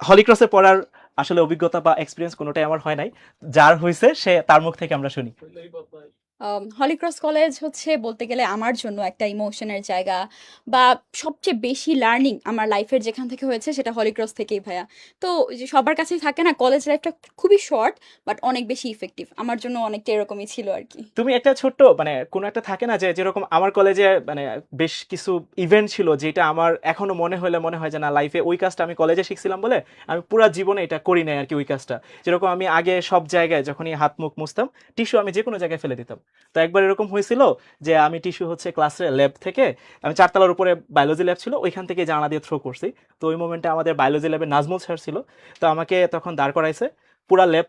হলিক্রসে পড়ার আসলে অভিজ্ঞতা বা এক্সপিরিয়েন্স কোনোটাই আমার হয় নাই, যার হয়েছে সে তার মুখ থেকে আমরা শুনি। হলিক্রস কলেজ হচ্ছে বলতে গেলে আমার জন্য একটা ইমোশনের জায়গা, বা সবচেয়ে বেশি লার্নিং আমার লাইফের যেখান থেকে হয়েছে সেটা হলিক্রস থেকেই ভাইয়া। তো ওই যে সবার কাছেই থাকে না, কলেজ লাইফটা খুবই শর্ট বাট অনেক বেশি ইফেক্টিভ। আমার জন্য অনেকটা এরকমই ছিল আর কি। তুমি একটা ছোট্ট মানে কোনো একটা থাকে না যে যেরকম আমার কলেজে মানে বেশ কিছু ইভেন্ট ছিল যেটা আমার এখনো মনে হয় যে না, লাইফে ওই কাজটা আমি কলেজে শিখছিলাম বলে আমি পুরো জীবনে এটা করি নাই আর কি। ওই কাজটা যেরকম আমি আগে সব জায়গায় যখনই হাত মুখ মুছতাম, টিস্যু আমি যে কোনো জায়গায় ফেলে দিতাম। তো একবার এরকম হয়েছিল যে আমি টিস্যু হচ্ছে ক্লাসের ল্যাব থেকে, আমি 4 তলার উপরে বায়োলজি ল্যাব ছিল, ওইখান থেকে জানালা দিয়ে থ্রো করছি। তো ওই মোমেন্টে আমাদের বায়োলজি ল্যাবে নাজমুল স্যার ছিল, তো আমাকে তখন দাঁড় করাইছে, পুরা ল্যাব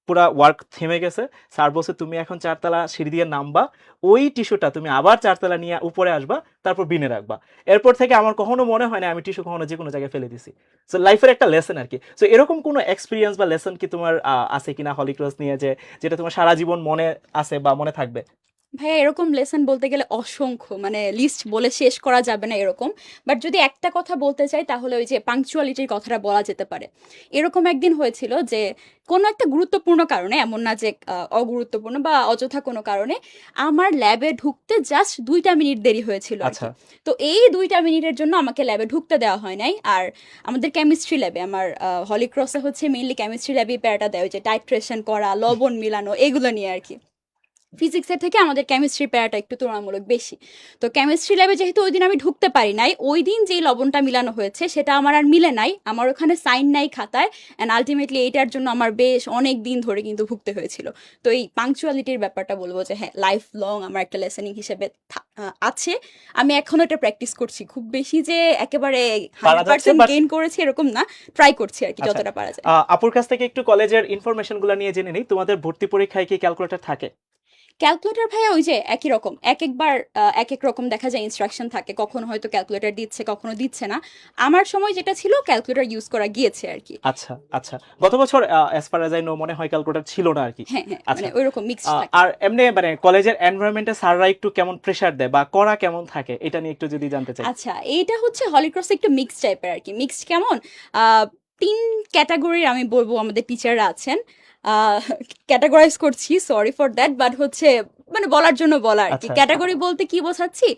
পুরা ওয়ার্ক থেমে গেছে। স্যার বলছে তুমি এখন 4 তলা সিঁড়ি দিয়ে নামবা, ওই টিস্যুটা তুমি আবার 4 তলা নিয়ে উপরে আসবা, তারপর বিনে রাখবা। এরপর থেকে আমার কখনো মনে হয় না আমি টিস্যু কখনো যে কোনো জায়গায় ফেলে দিছি। সো লাইফের একটা লেসন আর কি। সো এরকম কোনো এক্সপিরিয়েন্স বা লেসন কি তোমার আছে কিনা হলিক্রস নিয়ে, যেটা তোমার সারা জীবন মনে আছে বা মনে থাকবে? ভাইয়া এরকম লেসন বলতে গেলে অসংখ্য, মানে লিস্ট বলে শেষ করা যাবে না এরকম। বাট যদি একটা কথা বলতে চাই তাহলে ওই যে পাংচুয়ালিটির কথাটা বলা যেতে পারে। এরকম একদিন হয়েছিল যে কোনো একটা গুরুত্বপূর্ণ কারণে, এমন না যে অগুরুত্বপূর্ণ বা অযথা কোনো কারণে, আমার ল্যাবে ঢুকতে জাস্ট 2টা মিনিট দেরি হয়েছিল আর কি। আচ্ছা। তো এই 2টা মিনিটের জন্য আমাকে ল্যাবে ঢুকতে দেওয়া হয় নাই। আর আমাদের কেমিস্ট্রি ল্যাবে, আমার হলিক্রসে হচ্ছে মেইনলি কেমিস্ট্রি ল্যাবে প্যারাটা দেয়, ওই যে টাইট্রেশন করা, লবণ মিলানো, এগুলো নিয়ে আর কি। ফিজিক্সের থেকে আমাদের কেমিস্ট্রি প্যারাটা একটু তুলনামূলক বেশি। তো কেমিস্ট্রি ল্যাবে যেহেতু ওই দিন আমি ঢুকতে পারি নাই, ওই দিন যেই লবণটা মিলানো হয়েছে সেটা আমার আর মিলে নাই, আমার ওখানে সাইন নাই খাতায়। অ্যান্ড আলটিমেটলি এইটার জন্য আমার বেশ অনেক দিন ধরে কিন্তু ভুগতে হয়েছিল। তো এই পাংচুয়ালিটির ব্যাপারটা বলবো যে হ্যাঁ, লাইফ লং আমার একটা লেসনিং হিসেবে আছে। আমি এখনো এটা প্র্যাকটিস করছি, খুব বেশি যে একেবারে 100% গেইন করেছি এরকম না, ট্রাই করছি আর কি যতটা পারা যায়। আপুর কাছ থেকে একটু কলেজের ইনফরমেশনগুলো নিয়ে জেনে নিই। তোমাদের ভর্তি পরীক্ষায় কি ক্যালকুলেটর থাকে? ক্যালকুলেটর ভাইয়া ওই যে একই রকম একবার এক এক রকম দেখা যায় ইনস্ট্রাকশন থাকে, কখনো হয়তো ক্যালকুলেটর দিচ্ছে কখনো দিচ্ছে না। আমার সময় যেটা ছিল ক্যালকুলেটর ইউজ করা গিয়েছে আর কি। আচ্ছা আচ্ছা, গত বছর as far as I know মনে হয় ক্যালকুলেটর ছিল না আর কি। হ্যাঁ হ্যাঁ, আচ্ছা। মানে ওইরকম মিক্সড থাকে। আর এমনি মানে কলেজের এনভায়রনমেন্টে স্যাররা একটু কেমন প্রেসার দেয় বা করা কেমন থাকে, এটা নিয়ে একটু যদি জানতে চাই। আচ্ছা, এইটা হচ্ছে হলিক্রসে একটু মিক্সড টাইপের আর কি। মিক্সড কেমন, আহ, 3 ক্যাটাগরির আমি বলবো আমাদের টিচাররা আছেন। ক্যাটাগরাইজ করছি, সরি ফর দ্যাট, বাট হচ্ছে মানে বলার জন্য বলা আর কি। আচ্ছা। ক্যাটাগরি বলতে কি বোঝাচ্ছি,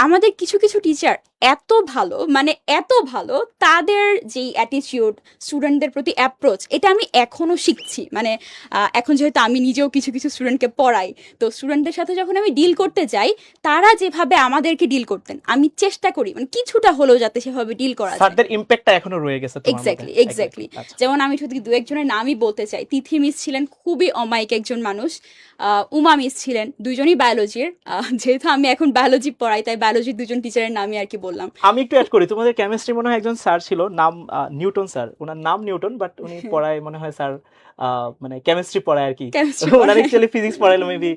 আমাদের কিছু কিছু টিচার এত ভালো, মানে এত ভালো, তাদের যেই অ্যাটিটিউড, স্টুডেন্টদের প্রতি অ্যাপ্রোচ, এটা আমি এখনো শিখছি। মানে এখন যেহেতু আমি নিজেও কিছু কিছু স্টুডেন্টকে পড়াই, তো স্টুডেন্টদের সাথে যখন আমি ডিল করতে যাই, তারা যেভাবে আমাদেরকে ডিল করতেন, আমি চেষ্টা করি মানে কিছুটা হলেও যাতে সেভাবে ডিল করা যায়। স্যারদের ইম্প্যাক্টটা এখনো রয়ে গেছে তোমার মধ্যে। এক্স্যাক্টলি। আচ্ছা। যেমন আমি যদি দু একজনের নামই বলতে চাই, তিথি মিস ছিলেন খুবই অমায়িক একজন মানুষ, উমা মিস ছিলেন, দুজনই বায়োলজির। যেহেতু আমি এখন বায়োলজি পড়াই, তাই বায়োলজির দুজন টিচারের নামই আর কি বললাম। আমি একটু অ্যাড করি, তোমাদের কেমিস্ট্রি মনে হয় একজন স্যার ছিল, নাম নিউটন স্যার। ওনার নাম নিউটন, বাট উনি পড়ায় মনে হয় স্যার মানে কেমিস্ট্রি পড়ায় আর কি। Chemistry ওনার পড়ায়। অ্যাকচুয়ালি ফিজিক্স পড়াইলো মেবি।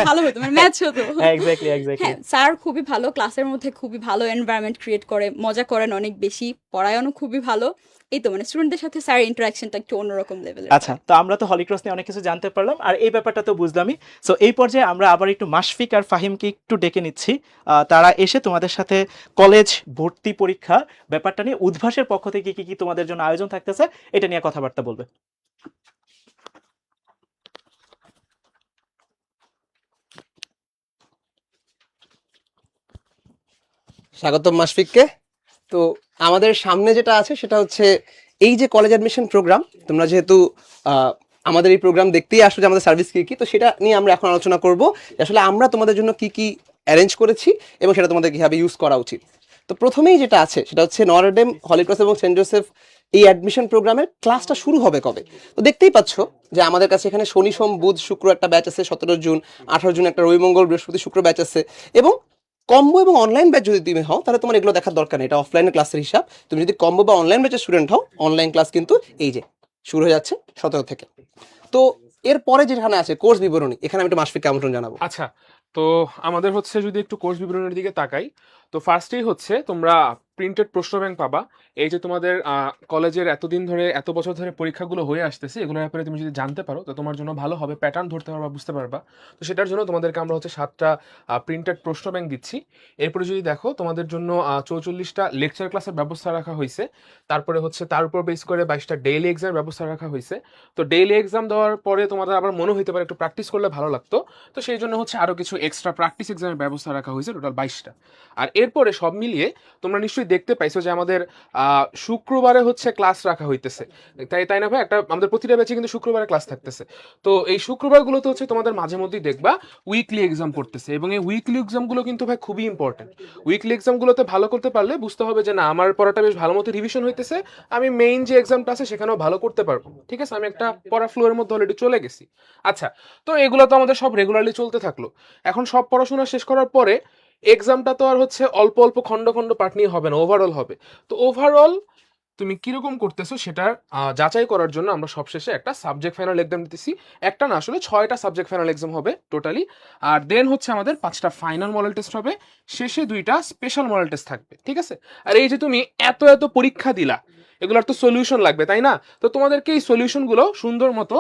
ভালো হতো, মানে ম্যাথস হতো। Exactly exactly. হ্যাঁ, স্যার খুবই ভালো, ক্লাসের মধ্যে খুবই ভালো এনভায়রনমেন্ট ক্রিয়েট করে, মজা করেন অনেক বেশি, পড়ায়নও খুবই ভালো। এই তো মানে স্টুডেন্টদের সাথে স্যার ইন্টারাকশনটা একটু অন্যরকম লেভেলের। আচ্ছা, তো আমরা তো হলিক্রস নিয়ে অনেক কিছু জানতে পারলাম, আর এই ব্যাপারটা তো বুঝলামই। সো এই পর্যায়ে আমরা আবার একটু মাশফিক আর ফাহিমকে একটু ডেকে নিচ্ছি। তারা এসে তোমাদের সাথে কলেজ ভর্তি পরীক্ষা ব্যাপারটা নিয়ে উদ্ভাসের পক্ষ থেকে কি কি তোমাদের জন্য আয়োজন থাকতেছে এটা নিয়ে কথাবার্তা বলবে। স্বাগতম মাশফিককে। তো আমাদের সামনে যেটা আছে সেটা হচ্ছে এই যে কলেজ অ্যাডমিশন প্রোগ্রাম, তোমরা যেহেতু আমাদের এই প্রোগ্রাম দেখতেই আসো যে আমাদের সার্ভিস কী কী, তো সেটা নিয়ে আমরা এখন আলোচনা করব যে আসলে আমরা তোমাদের জন্য কি কি অ্যারেঞ্জ করেছি এবং সেটা তোমাদের কীভাবে ইউজ করা উচিত। তো প্রথমেই যেটা আছে সেটা হচ্ছে নটরডেম, হলিক্রস এবং সেন্ট জোসেফ এই অ্যাডমিশন প্রোগ্রামের ক্লাসটা শুরু হবে কবে। তো দেখতেই পাচ্ছ যে আমাদের কাছে এখানে শনি সোম বুধ শুক্র একটা ব্যাচ আছে, 17 জুন 18 জুন একটা রবি মঙ্গল বৃহস্পতি শুক্র ব্যাচ আছে, এবং কম্বো এবং অনলাইন ব্যাচ যদি তুমি হও তাহলে তোমার এগুলো দেখার দরকার নেই, এটা অফলাইনের ক্লাসের হিসাব। তুমি যদি কম্বো বা অনলাইন ব্যাচের স্টুডেন্ট হও, অনলাইন ক্লাস কিন্তু এই যে শুরু হয়ে যাচ্ছে 17 থেকে। তো এরপরে যেখানে আছে কোর্স বিবরণী, এখানে আমি একটু মাশফিককে আমন্ত্রণ জানাবো। আচ্ছা, তো আমাদের হচ্ছে যদি একটু কোর্স বিবরণের দিকে তাকাই, তো ফার্স্টেই হচ্ছে তোমরা প্রিন্টেড প্রশ্ন ব্যাংক পাবা। এই যে তোমাদের কলেজের এতদিন ধরে এত বছর ধরে পরীক্ষাগুলো হয়ে আসতেছে, এগুলোর ব্যাপারে তুমি যদি জানতে পারো তো তোমার জন্য ভালো হবে, প্যাটার্ন ধরতে পারবা, বুঝতে পারবা। তো সেটার জন্য তোমাদেরকে আমরা হচ্ছে 7টা প্রিন্টেড প্রশ্ন ব্যাংক দিচ্ছি। এরপরে যদি দেখো তোমাদের জন্য 44টা লেকচার ক্লাসের ব্যবস্থা রাখা হয়েছে। তারপরে হচ্ছে তার উপর বেস করে 22টা ডেইলি এক্সামের ব্যবস্থা রাখা হয়েছে। তো ডেইলি এক্সাম দেওয়ার পরে তোমাদের আবার মনে হইতে পারে একটু প্র্যাকটিস করলে ভালো লাগতো, তো সেই জন্য হচ্ছে আরও কিছু এক্সট্রা প্র্যাকটিস এক্সামের ব্যবস্থা রাখা হয়েছে, টোটাল 22টা। আর এরপরে সব মিলিয়ে তোমরা নিশ্চয়ই দেখতে পাইছো যে আমাদের শুক্রবারে হচ্ছে ক্লাস রাখা হইতেছে, তাই না ভাই? একটা আমাদের প্রতিটা ব্যাচে কিন্তু শুক্রবারে ক্লাস থাকতেছে। তো এই শুক্রবারগুলোতে হচ্ছে তোমাদের মাঝে মধ্যেই দেখবা উইকলি এক্সাম করতেছে, এবং এই উইকলি এক্সামগুলো কিন্তু ভাই খুবই ইম্পর্টেন্ট। উইকলি এক্সামগুলোতে ভালো করতে পারলে বুঝতে হবে যে না, আমার পড়াটা বেশ ভালো মতো রিভিশন হইতেছে, আমি মেইন যে এক্সামটা আছে সেখানেও ভালো করতে পারবো। ঠিক আছে, আমি একটা পড়া ফ্লোয়ের মধ্যে অলরেডি চলে গেছি। আচ্ছা, তো এগুলো তো আমাদের সব রেগুলারলি চলতে থাকলো। এখন সব পড়াশোনা শেষ করার পরে এক্সামটা তো আর হচ্ছে অল্প অল্প খণ্ড খণ্ড পার্ট নিয়ে হবে না, ওভারঅল হবে। তো ওভারঅল তুমি কিরকম করতেছো সেটা যাচাই করার জন্য আমরা সবশেষে একটা সাবজেক্ট ফাইনাল এক্সাম দিতেছি। একটা না, আসলে 6টা সাবজেক্ট ফাইনাল এক্সাম হবে টোটালি। আর দেন হচ্ছে আমাদের 5টা ফাইনাল মডেল টেস্ট হবে, শেষে 2টা স্পেশাল মডেল টেস্ট থাকবে। ঠিক আছে, আর এই যে তুমি এত এত পরীক্ষা দিলা, এগুলোর তো সলিউশন লাগবে, তাই না? তো তোমাদেরকে এই সলিউশনগুলো সুন্দর মতো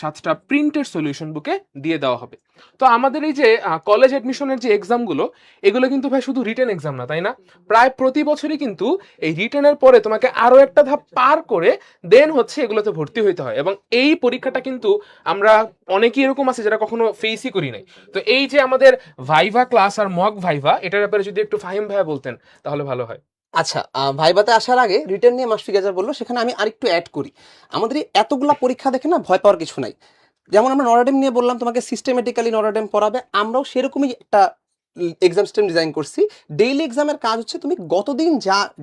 7টা প্রিন্টেড সলিউশন বুকে দিয়ে দেওয়া হবে। তো আমাদের এই যে কলেজ অ্যাডমিশনের যে এক্সামগুলো, এগুলো কিন্তু ভাই শুধু রিটেন এক্সাম না, তাই না? প্রায় প্রতি বছরই কিন্তু এই রিটেনের পরে তোমাকে আরো একটা ধাপ পার করে দেন হচ্ছে এগুলোতে ভর্তি হইতে হয়, এবং এই পরীক্ষাটা কিন্তু আমরা অনেকেই এরকম আছে যারা কখনো ফেসই করি নাই। তো এই যে আমাদের ভাইভা ক্লাস আর মক ভাইভা, এটার ব্যাপারে যদি একটু ফাহিম ভাইয়া বলতেন তাহলে ভালো হয়। আচ্ছা, ভাইবাতে আসার আগে রিটার্ন নিয়ে মাশফিক যা বললো সেখানে আমি আরেকটু অ্যাড করি। আমাদের এই এতগুলা পরীক্ষা দেখে না ভয় পাওয়ার কিছু নাই। যেমন আমরা নটরডেম নিয়ে বললাম তোমাকে সিস্টেমেটিক্যালি নটরডেম পড়াবে, আমরাও সেরকমই একটা এক্সাম সিস্টেম ডিজাইন করছি। ডেইলি এক্সামের কাজ হচ্ছে তুমি গতদিন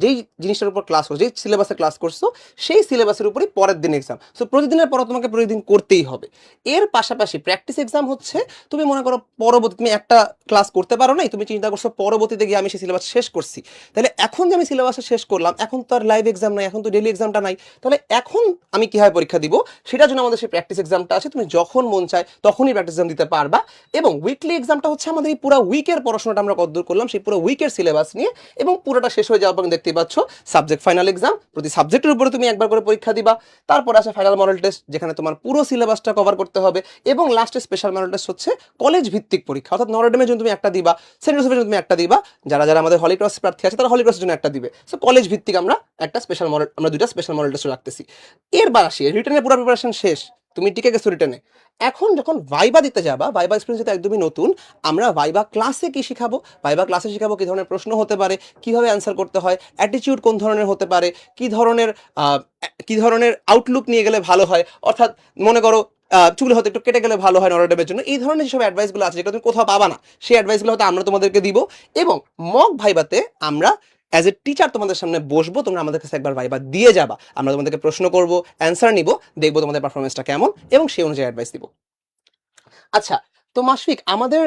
যেই জিনিসটার উপর ক্লাস করছো, যেই সিলেবাসে ক্লাস করছো, সেই সিলেবাসের উপরই পরের দিন এক্সাম। সো প্রতিদিনের পর তোমাকে প্রতিদিন করতেই হবে। এর পাশাপাশি প্র্যাকটিস এক্সাম হচ্ছে তুমি মনে করো পরবর্তী তুমি একটা ক্লাস করতে পারো নাই, তুমি চিন্তা করছো পরবর্তীতে গিয়ে আমি সেই সিলেবাস শেষ করছি, তাহলে এখন যে আমি সিলেবাসটা শেষ করলাম, এখন তো আর লাইভ এক্সাম নাই, এখন তো ডেইলি এক্সামটা নাই, তাহলে এখন আমি কিভাবে পরীক্ষা দিব, সেটার জন্য আমাদের সেই প্র্যাকটিস এক্সামটা আছে। তুমি যখন মন চায় তখনই প্র্যাকটিস এক্সাম দিতে পারবা। এবং উইকলি এক্সামটা হচ্ছে আমাদের এই পুরো উইকের পড়াশোনাটা আমরা কতদূর করলাম সেই পুরো উইকের সিলেবাস নিয়ে, এবং পুরোটা শেষ হয়ে যাওয়ার পর দেখতেই পাচ্ছ সাবজেক্ট ফাইনাল এক্সাম, প্রতি সাবজেক্টের উপরে তুমি একবার করে পরীক্ষা দিবা। তারপর আসে ফাইনাল মডেল টেস্ট, যেখানে তোমার পুরো সিলেবাসটা কভার করতে হবে। এবং লাস্টে স্পেশাল মডেল টেস্ট হচ্ছে কলেজ ভিত্তিক পরীক্ষা, অর্থাৎ নরডেমের জন্য তুমি একটা দিবা, সেন্ট জোসেফের জন্য তুমি একটা দিবা, যারা যারা আমাদের হলি ক্রস প্রার্থী আছে তারা হলি ক্রসের জন্য একটা দিবে। সো কলেজ ভিত্তিক আমরা একটা স্পেশাল মডেল, আমরা দুইটা স্পেশাল মডেল টেস্ট রাখতেছি। এরবার আসি রিটেনের পুরো প্রিপারেশন শেষ, তুমি টিকে গেছো রিটেনে। এখন যখন ভাইবা দিতে যাবা, ভাইবা এক্সপিরিয়েন্স যেটা একদমই নতুন, আমরা ভাইবা ক্লাসে কি শিখাবো, ভাইবা ক্লাসে শিখাবো কি ধরনের প্রশ্ন হতে পারে, কিভাবে অ্যান্সার করতে হয়, অ্যাটিটিউড কোন ধরনের হতে পারে, কি ধরনের আউটলুক নিয়ে গেলে ভালো হয়, অর্থাৎ মনে করো চুল হয়তো একটু কেটে গেলে ভালো হয় নরডেমের জন্য, এই ধরনের যেসব অ্যাডভাইসগুলো আছে যেগুলো তুমি কোথাও পাবা না, সেই অ্যাডভাইসগুলো হয়তো আমরা তোমাদেরকে দিব। এবং মক ভাইবাতে আমরা অ্যাজ এ টিচার তোমাদের সামনে বসবো, তোমরা আমাদের কাছে একবার ভাইবা দিয়ে যাবা, আমরা তোমাদেরকে প্রশ্ন করব, অ্যান্সার নিব, দেখবো তোমাদের পারফরমেন্সটা কেমন, এবং সেই অনুযায়ী অ্যাডভাইস দিব। আচ্ছা, তো মাশফিক, আমাদের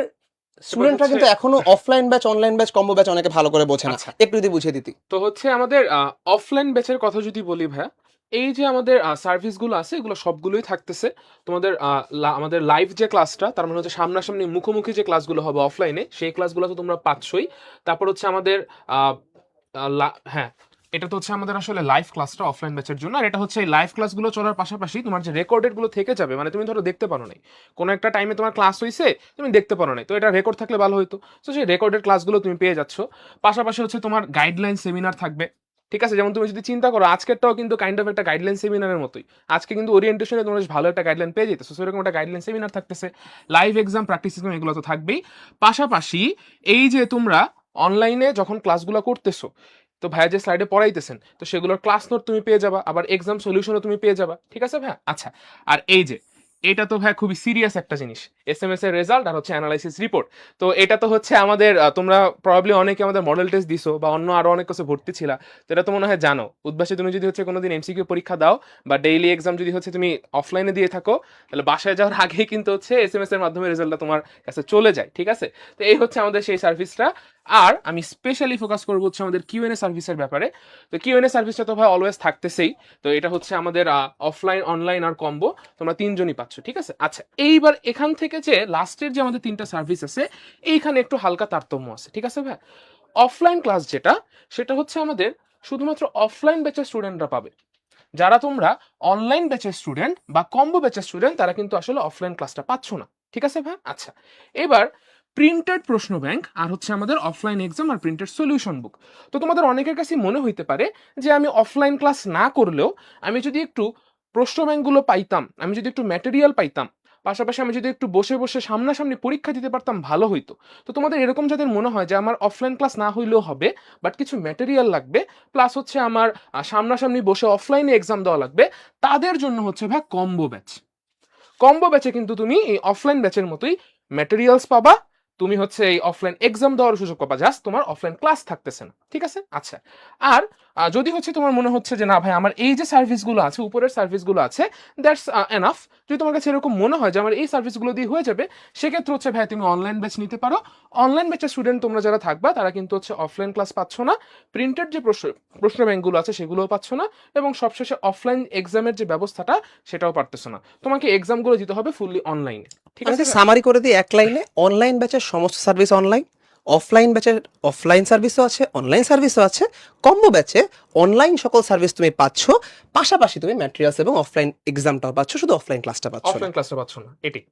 স্টুডেন্টরা কিন্তু এখনো offline batch, online batch, combo batch অনেকে ভালো করে বোঝে না, আচ্ছা। একটু যদি বুঝিয়ে দিতি। তো হচ্ছে আমাদের অফলাইন ব্যাচের কথা যদি বলি ভাইয়া, এই যে আমাদের সার্ভিসগুলো আছে এগুলো সবগুলোই থাকতেছে তোমাদের আমাদের লাইভ যে ক্লাসটা, তার মানে হচ্ছে সামনাসামনি মুখোমুখি যে ক্লাসগুলো হবে অফলাইনে, সেই ক্লাসগুলো তো তোমরা পাচ্ছই। তারপর হচ্ছে আমাদের হ্যাঁ, এটা তো হচ্ছে আমাদের আসলে লাইভ ক্লাসটা অফলাইন ব্যাচের জন্য। আর এটা হচ্ছে এই লাইভ ক্লাসগুলো চলার পাশাপাশি তোমার যে রেকর্ডেড গুলো থেকে যাবে, মানে তুমি ধরো দেখতে পারো নাই, কোনো একটা টাইমে তোমার ক্লাস হয়েছে, তুমি দেখতে পারো নাই, তো এটা রেকর্ড থাকলে ভালো হতো। তো সেই রেকর্ডেড ক্লাসগুলো তুমি পেয়ে যাচ্ছ। পাশাপাশি হচ্ছে তোমার গাইডলাইন সেমিনার থাকবে, ঠিক আছে? যেমন তুমি যদি চিন্তা করো আজকেরটাও কিন্তু কাইন্ড অফ একটা গাইডলাইন সেমিনারের মতোই। আজকে কিন্তু ওরিয়েন্টেশনে তোমরা বেশ ভালো একটা গাইডলাইন পেয়ে যেতেছো, সেরকম একটা গাইডলাইন সেমিনার থাকতেছে। লাইভ এক্সাম, প্র্যাকটিস এক্সাম, এগুলো তো থাকবেই। পাশাপাশি এই যে তোমরা অনলাইনে যখন ক্লাসগুলো করতেছো, তো ভাইয়া যে স্লাইডে পড়াইতেছেন, তো সেগুলোর ক্লাস নোট তুমি পেয়ে যাবা, আবার এক্সাম সলিউশনও তুমি পেয়ে যাবা, ঠিক আছে ভাইয়া? আচ্ছা, আর এই যে এটা তো ভাই খুবই সিরিয়াস একটা জিনিস, এসএমএস এর রেজাল্ট আর হচ্ছে অ্যানালাইসিস রিপোর্ট। তো এটা তো হচ্ছে আমাদের তোমরা প্রবাবলি অনেকে আমাদের মডেল টেস্ট দিছো বা অন্য আরো অনেক কিছু ভর্তি ছিলা, তো এটা তো মনে হয় জানো। উদ্বাসে তুমি যদি হচ্ছে কোনোদিন এমসিকিউ পরীক্ষা দাও বা ডেইলি এক্সাম যদি হচ্ছে তুমি অফলাইনে দিয়ে থাকো, তাহলে বাসায় যাওয়ার আগেই কিন্তু হচ্ছে এসএমএস এর মাধ্যমে রেজাল্টটা তোমার কাছে চলে যায়, ঠিক আছে? তো এই হচ্ছে আমাদের সেই সার্ভিসটা। আর আমি স্পেশালি ফোকাস করবো হচ্ছে আমাদের কিউএনএ সার্ভিসের ব্যাপারে। তো কিউএনএ সার্ভিসটা তো ভাই অলওয়েজ থাকতেছেই। তো এটা হচ্ছে আমাদের অফলাইন, অনলাইন আর কম্বো, তোমরা তিনজনই পাচ্ছ, ঠিক আছে? আচ্ছা, এইবার এখান থেকে যে লাস্টের যে আমাদের তিনটা সার্ভিস আছে, এইখানে একটু হালকা তারতম্য আছে, ঠিক আছে ভাই? অফলাইন ক্লাস যেটা, সেটা হচ্ছে আমাদের শুধুমাত্র অফলাইন ব্যাচের স্টুডেন্টরা পাবে। যারা তোমরা অনলাইন ব্যাচের স্টুডেন্ট বা কম্বো ব্যাচের স্টুডেন্ট, তারা কিন্তু আসলে অফলাইন ক্লাসটা পাচ্ছ না, ঠিক আছে ভাই? আচ্ছা, এবার প্রিন্টেড প্রশ্ন ব্যাংক আর হচ্ছে আমাদের অফলাইন এক্সাম আর প্রিন্টেড সলিউশন বুক। তো তোমাদের অনেকের কাছে মনে হইতে পারে যে আমি অফলাইন ক্লাস না করলেও আমি যদি একটু প্রশ্ন ব্যাংকগুলো পাইতাম, আমি যদি একটু ম্যাটেরিয়াল পাইতাম, পাশাপাশি আমি যদি একটু বসে বসে সামনাসামনি পরীক্ষা দিতে পারতাম, ভালো হইতো। তো তোমাদের এরকম যাদের মনে হয় যে আমার অফলাইন ক্লাস না হইলেও হবে, বাট কিছু ম্যাটেরিয়াল লাগবে, প্লাস হচ্ছে আমার সামনাসামনি বসে অফলাইনে এক্সাম দেওয়া লাগবে, তাদের জন্য হচ্ছে ভাই কম্বো ব্যাচ। কম্বো ব্যাচে কিন্তু তুমি এই অফলাইন ব্যাচের মতোই ম্যাটেরিয়ালস পাবা, তুমি হচ্ছে এই অফলাইন এক্সাম দেওয়ার সুযোগ পাবা, জাস্ট তোমার অফলাইন ক্লাস থাকতেছে না, ঠিক আছে? আচ্ছা, আর যদি হচ্ছে তোমার মনে হচ্ছে যে না ভাই আমার এই যে সার্ভিসগুলো আছে, উপরের সার্ভিসগুলো আছে, দ্যাটস এনাফ, যদি তোমার কাছে এরকম মনে হয় যে আমার এই সার্ভিসগুলো দিয়ে হয়ে যাবে, সেক্ষেত্রে হচ্ছে ভাই তুমি অনলাইন ব্যাচ নিতে পারো। অনলাইন ব্যাচের স্টুডেন্ট তোমরা যারা থাকবা, তারা কিন্তু হচ্ছে অফলাইন ক্লাস পাচ্ছ না, প্রিন্টেড যে প্রশ্ন ব্যাংকগুলো আছে সেগুলোও পাচ্ছ না, এবং সবশেষে অফলাইন এক্সামের যে ব্যবস্থাটা সেটাও পারতেছো না। তোমাকে এক্সামগুলো দিতে হবে ফুললি অনলাইনে, ঠিক আছে? সামারি করে দিই এক লাইনে, অনলাইন ব্যাচের সমস্ত সার্ভিস অনলাইন, অফলাইন ব্যাচের অফলাইন সার্ভিসও আছে, অনলাইন সার্ভিসও আছে, কম্বো ব্যাচে অনলাইন সকল সার্ভিস তুমি পাচ্ছ, পাশাপাশি তুমি ম্যাটেরিয়ালস এবং অফলাইন এক্সামটাও পাচ্ছ, শুধু অফলাইন ক্লাসটা পাচ্ছ না। অফলাইন ক্লাসটা পাচ্ছ না, এটাই।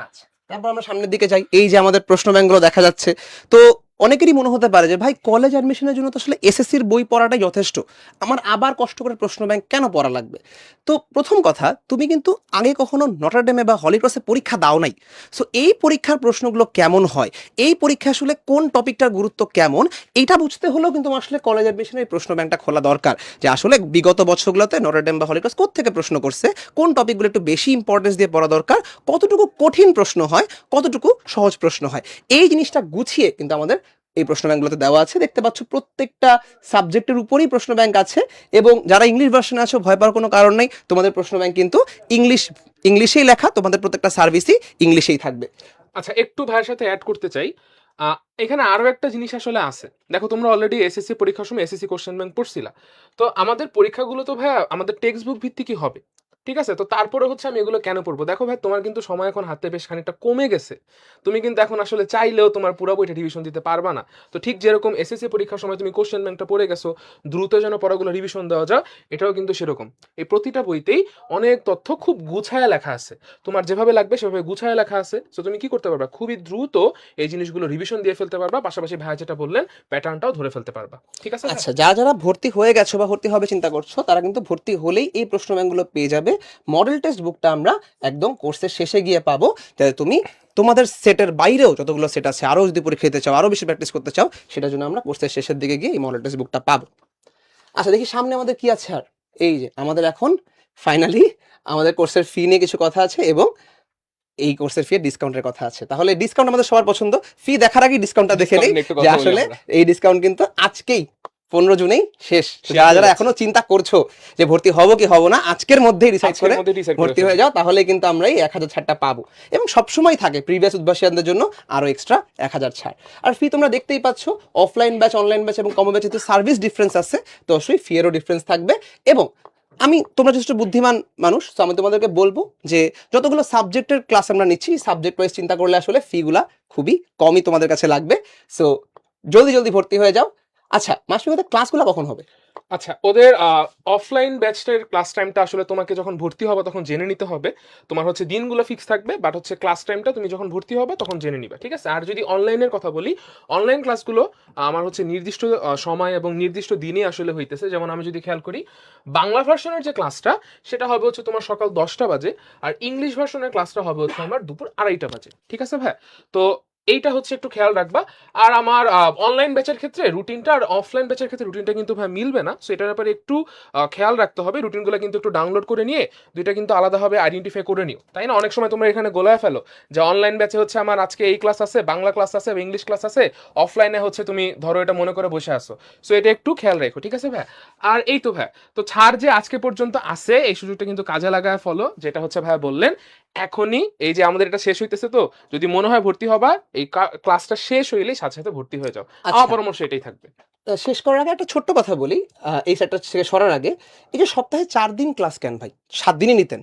আচ্ছা, তারপর আমরা সামনের দিকে যাই। এই যে আমাদের প্রশ্ন ব্যাংকগুলো দেখা যাচ্ছে, তো অনেকেরই মনে হতে পারে যে ভাই কলেজ অ্যাডমিশনের জন্য তো আসলে এসএসসির বই পড়াটাই যথেষ্ট, আমার আবার কষ্ট করে প্রশ্ন ব্যাংক কেন পড়া লাগবে? তো প্রথম কথা, তুমি কিন্তু আগে কখনো নটরডেমে বা হলিক্রসে পরীক্ষা দাও নাই। সো এই পরীক্ষার প্রশ্নগুলো কেমন হয়, এই পরীক্ষা আসলে কোন টপিকটার গুরুত্ব কেমন, এটা বুঝতে হলেও কিন্তু আসলে কলেজ অ্যাডমিশনের এই প্রশ্ন ব্যাংকটা খোলা দরকার, যে আসলে বিগত বছরগুলোতে নটরডেম বা হলিক্রস কোত্থেকে প্রশ্ন করছে, কোন টপিকগুলো একটু বেশি ইম্পর্টেন্স দিয়ে পড়া দরকার, কতটুকু কঠিন প্রশ্ন হয়, কতটুকু সহজ প্রশ্ন হয়। এই জিনিসটা গুছিয়ে কিন্তু আমাদের এই প্রশ্ন ব্যাংকগুলোতে দেওয়া আছে। দেখতে পাচ্ছ প্রত্যেকটা সাবজেক্টের উপরেই প্রশ্ন ব্যাংক আছে, এবং যারা ইংলিশ ভার্সনে আছো ভয় পাওয়ার কোনো কারণ নেই, তোমাদের প্রশ্ন ব্যাংক কিন্তু ইংলিশেই লেখা, তোমাদের প্রত্যেকটা সার্ভিসই ইংলিশেই থাকবে। আচ্ছা, একটু ভাইয়ের সাথে অ্যাড করতে চাই। এখানে আরো একটা জিনিস আসলে আছে। দেখো, তোমরা অলরেডি এসএসসি পরীক্ষার সময় এসএসসি কোশ্চেন ব্যাংক পড়ছিলা। তো আমাদের পরীক্ষাগুলো তো ভাইয়া আমাদের টেক্সট বুক ভিত্তিকই হবে, ঠিক আছে? তো তারপরে হচ্ছে আমি এগুলো কেন পড়বো? দেখো ভাই, তোমার কিন্তু সময় এখন হাতে বেশ খানিকটা কমে গেছে। তুমি কিন্তু এখন আসলে চাইলেও তোমার পুরো বইটা রিভিশন দিতে পারবা না। তো ঠিক যেরকম এসএসসি পরীক্ষার সময় তুমি কোশ্চেন ব্যাংকটা পড়ে গেছো, দ্রুত যেন পড়াগুলো রিভিশন দেওয়া যায়, এটাও কিন্তু সেরকম। এই প্রতিটা বইতেই অনেক তথ্য খুব গুছায়া লেখা আছে, তোমার যেভাবে লাগবে সেভাবে গুছায়া লেখা আছে। তো তুমি কি করতে পারবা? খুবই দ্রুত এই জিনিসগুলো রিভিশন দিয়ে ফেলতে পারবা, পাশাপাশি ভাইয়া যেটা বললেন প্যাটার্নটাও ধরে ফেলতে পারবা। ঠিক আছে? আচ্ছা, যারা যারা ভর্তি হয়ে গেছো বা ভর্তি হবে চিন্তা করছো, তারা কিন্তু ভর্তি হলেই এই প্রশ্ন ব্যাংকগুলো পেয়ে যাবে। মডেল টেক্সট বুকটা আমরা একদম কোর্সের শেষে গিয়ে পাবো, যাতে তুমি তোমাদের সেটের বাইরেও যতগুলো সেট আছে আরও যদি পরীক্ষা দিতে চাও, আরও বেশি প্র্যাকটিস করতে চাও, সেটার জন্য আমরা কোর্সের শেষের দিকে গিয়ে এই মডেল টেক্সট বুকটা পাবো। আচ্ছা, দেখি সামনে আমাদের কি আছে। আর এই যে আমাদের এখন ফাইনালি আমাদের কোর্সের ফি নিয়ে কিছু কথা আছে, এবং এই কোর্সের ফি ডিসকাউন্টের কথা আছে। তাহলে ডিসকাউন্ট আমাদের সবার পছন্দ, ফি দেখার আগে ডিসকাউন্টটা দেখে নেই, Discount নিয়ে একটু কথা যে বলি আসলে আমরা। এই ডিসকাউন্ট কিন্তু আজকেই 15 জুনেই শেষ। তো যারা যারা এখনো চিন্তা করছো যে ভর্তি হবো কি হবো না, আজকের মধ্যেই ডিসাইড আজকের করে মধ্যে decide করে ভর্তি হয়ে যাও, তাহলে কিন্তু আমরা এই 1000 ছাড়টা পাবো। এবং সবসময় থাকে প্রিভিয়াস উদ্ভাসীদের জন্য আরো এক্সট্রা 1000 ছাড়। আর ফি তোমরা দেখতেই পাচ্ছ, অফলাইন ব্যাচ, অনলাইন ব্যাচ এবং কমো ব্যাচে তো সার্ভিস ডিফারেন্স আছে, তো অবশ্যই ফি এরও ডিফারেন্স থাকবে। এবং তোমরা যথেষ্ট বুদ্ধিমান মানুষ, তো আমি তোমাদেরকে বলবো যে যতগুলো সাবজেক্টের ক্লাস আমরা নিচ্ছি, সাবজেক্ট ওয়াইজ চিন্তা করলে আসলে ফিগুলা খুবই কমই তোমাদের কাছে লাগবে। সো জলদি জলদি ভর্তি হয়ে যাও। আচ্ছা, মাসফিক, ক্লাসগুলো কখন হবে? আচ্ছা, ওদের অফলাইন ব্যাচের ক্লাস টাইমটা আসলে তোমাকে যখন ভর্তি হবে তখন জেনে নিতে হবে। তোমার হচ্ছে দিনগুলো ফিক্স থাকবে, বাট হচ্ছে ক্লাস টাইমটা তুমি যখন ভর্তি হবে তখন জেনে নিবে, ঠিক আছে? আর যদি অনলাইনের কথা বলি, অনলাইন ক্লাসগুলো আমার হচ্ছে নির্দিষ্ট সময় এবং নির্দিষ্ট দিনে আসলে হইতেছে। যেমন আমি যদি খেয়াল করি, বাংলা ভার্সনের যে ক্লাসটা সেটা হবে হচ্ছে তোমার সকাল 10টা বাজে, আর ইংলিশ ভার্সনের ক্লাসটা হবে হচ্ছে আমার দুপুর 2:30টা বাজে, ঠিক আছে ভাই? তো এইটা হচ্ছে একটু খেয়াল রাখবা। আর আমার অনলাইন ব্যাচের ক্ষেত্রে রুটিনটা আর অফলাইন ব্যাচের ক্ষেত্রে রুটিনটা কিন্তু ভাই মিলবে না। সো এটার ব্যাপারে একটু খেয়াল রাখতে হবে। রুটিনগুলো কিন্তু একটু ডাউনলোড করে নিয়ে দুইটা কিন্তু আলাদাভাবে আইডেন্টিফাই করে নিও, তাই না? অনেক সময় তোমরা এখানে গোলায় ফেলো যে অনলাইন ব্যাচে হচ্ছে আমার আজকে এই ক্লাস আছে, বাংলা ক্লাস আছে, ইংলিশ ক্লাস আছে, অফলাইনে হচ্ছে তুমি ধরো এটা মনে করে বসে আসো। সো এটা একটু খেয়াল রাখো, ঠিক আছে ভাই? আর এই তো ভাই, তো ছাড় যে আজকে পর্যন্ত আছে, এই সুযোগটা কিন্তু কাজে লাগায় ফলো, যেটা হচ্ছে ভাই বললেন এখনই। এই যে আমাদের এটা শেষ হইতেছে, তো যদি মনে হয় ভর্তি হবা, এই ক্লাসটা শেষ হইলেই সাথে সাথে ভর্তি হয়ে যাও। আমার পরামর্শ এটাই থাকবে। শেষ করার আগে একটা ছোট্ট কথা বলি, এই সেটটা থেকে সরার আগে, এই যে সপ্তাহে 4 দিন ক্লাস কেন ভাই, 7 দিনই নিতেন।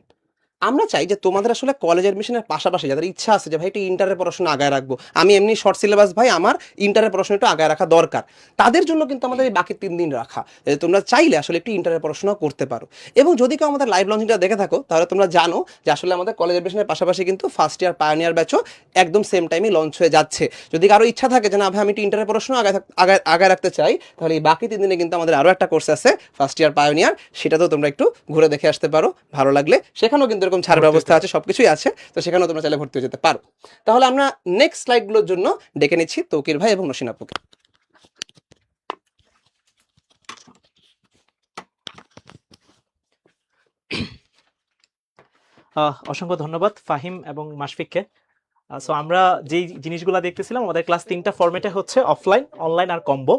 আমরা চাই যে তোমাদের আসলে কলেজ অ্যাডমিশনের পাশাপাশি যাদের ইচ্ছা আছে যে ভাই একটু ইন্টারের পড়াশোনা আগায় রাখবো, আমি এমনি শর্ট সিলেবাস ভাই, আমার ইন্টারের পড়াশোনা একটু আগায় রাখা দরকার, তাদের জন্য কিন্তু আমাদের এই বাকি 3 দিন রাখা, যাতে তোমরা চাইলে আসলে একটু ইন্টারের পড়াশোনা করতে পারো। এবং যদি কেউ আমাদের লাইভ লঞ্চিংটা দেখে থাকো, তাহলে তোমরা জানো যে আসলে আমাদের কলেজ অ্যাডমিশনের পাশাপাশি কিন্তু ফার্স্ট ইয়ার পায়োনিয়ার ব্যাচও একদম সেম টাইমে লঞ্চ হয়ে যাচ্ছে। যদি কারো ইচ্ছা থাকে যে না ভাই আমি একটু ইন্টারের পড়াশোনা আগায় রাখতে চাই, তাহলে এই বাকি 3 দিনে কিন্তু আমাদের আরও একটা কোর্স আছে ফার্স্ট ইয়ার পায়োনিয়ার, সেটাতেও তোমরা একটু ঘুরে দেখে আসতে পারো, ভালো লাগলে। সেখানেও কিন্তু এরকম ছাড় ব্যবস্থা আছে, সবকিছুই আছে, তো সেখানেও তোমরা চাইলে ভর্তি হয়ে যেতে পারো। তাহলে আমরা নেক্সট স্লাইডগুলোর জন্য ডেকে নিচ্ছি তৌকির ভাই এবং নসীন আপুকে। অসংখ্য ধন্যবাদ ফাহিম এবং মাশফিককে। সো আমরা যেই জিনিসগুলো দেখতেছিলাম, আমাদের ক্লাস 3টা ফরম্যাটে হচ্ছে অফলাইন, অনলাইন আর কম্বো।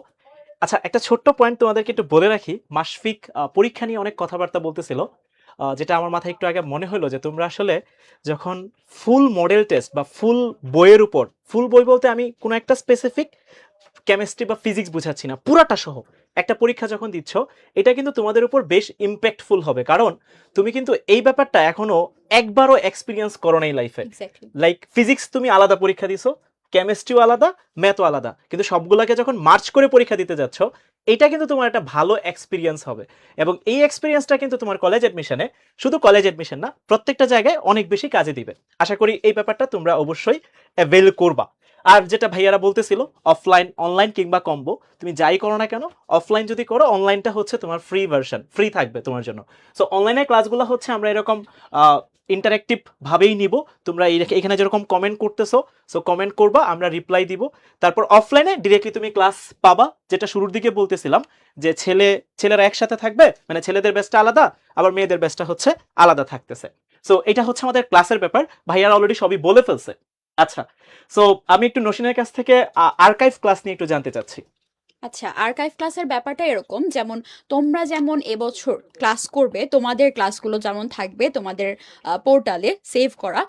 আচ্ছা, একটা ছোট্ট পয়েন্ট তোমাদেরকে একটু বলে রাখি। মাশফিক পরীক্ষা নিয়ে অনেক কথাবার্তা বলতেছিল, যেটা আমার মাথায় একটু আগে মনে হলো যে তোমরা আসলে যখন ফুল মডেল টেস্ট বা ফুল বইয়ের উপর, ফুল বই বলতে আমি কোনো একটা স্পেসিফিক কেমিস্ট্রি বা ফিজিক্স বুঝাচ্ছি না, পুরাটা সহ একটা পরীক্ষা যখন দিচ্ছ, এটা কিন্তু তোমাদের উপর বেশ ইম্প্যাক্টফুল হবে। কারণ তুমি কিন্তু এই ব্যাপারটা এখনো একবারও এক্সপিরিয়েন্স করো নাই লাইফে। এক্স্যাক্টলি। লাইক ফিজিক্স তুমি আলাদা পরীক্ষা দিছো, কেমিস্ট্রিও আলাদা, ম্যাথও আলাদা, কিন্তু সবগুলোকে যখন মার্চ করে পরীক্ষা দিতে যাচ্ছ, এটা কিন্তু তোমার একটা ভালো এক্সপিরিয়েন্স হবে। এবং এই এক্সপিরিয়েন্সটা কিন্তু তোমার কলেজ অ্যাডমিশনে, শুধু কলেজ অ্যাডমিশন না, প্রত্যেকটা জায়গায় অনেক বেশি কাজে দিবে। আশা করি এই ব্যাপারটা তোমরা অবশ্যই অ্যাভেল করবা। আর যেটা ভাইয়ারা বলতেছিল অফলাইন অনলাইন কিংবা কম্বো, তুমি যাই করো না কেন অফলাইন যদি করো অনলাইনটা হচ্ছে তোমার ফ্রি ভার্সন, ফ্রি থাকবে তোমার জন্য। সো অনলাইনের ক্লাসগুলো হচ্ছে আমরা এরকম ইন্টারেক্টিভ ভাবেই নিব। তোমরা এখানে যেরকম কমেন্ট করতেছো, সো কমেন্ট করবা, আমরা রিপ্লাই দিব। তারপর অফলাইনে ডিরেক্টলি তুমি ক্লাস পাবা, যেটা শুরুর দিকে বলতেছিলাম যে ছেলেরা একসাথে থাকবে, মানে ছেলেদের ব্যাচটা আলাদা, আবার মেয়েদের ব্যাচটা হচ্ছে আলাদা থাকতেছে। সো এটা হচ্ছে আমাদের ক্লাসের ব্যাপার, ভাইয়ারা অলরেডি সবই বলে ফেলছে। আচ্ছা, সো আমি একটু নসিনের কাছ থেকে আর্কাইভ ক্লাস নিয়ে একটু জানতে চাচ্ছি। আচ্ছা, আর্কাইভ ক্লাসের ব্যাপারটা এরকম, যেমন তোমরা যেমন এবছর ক্লাস করবে, তোমাদের ক্লাসগুলো যেমন থাকবে তোমাদের পোর্টালে সেভ করা,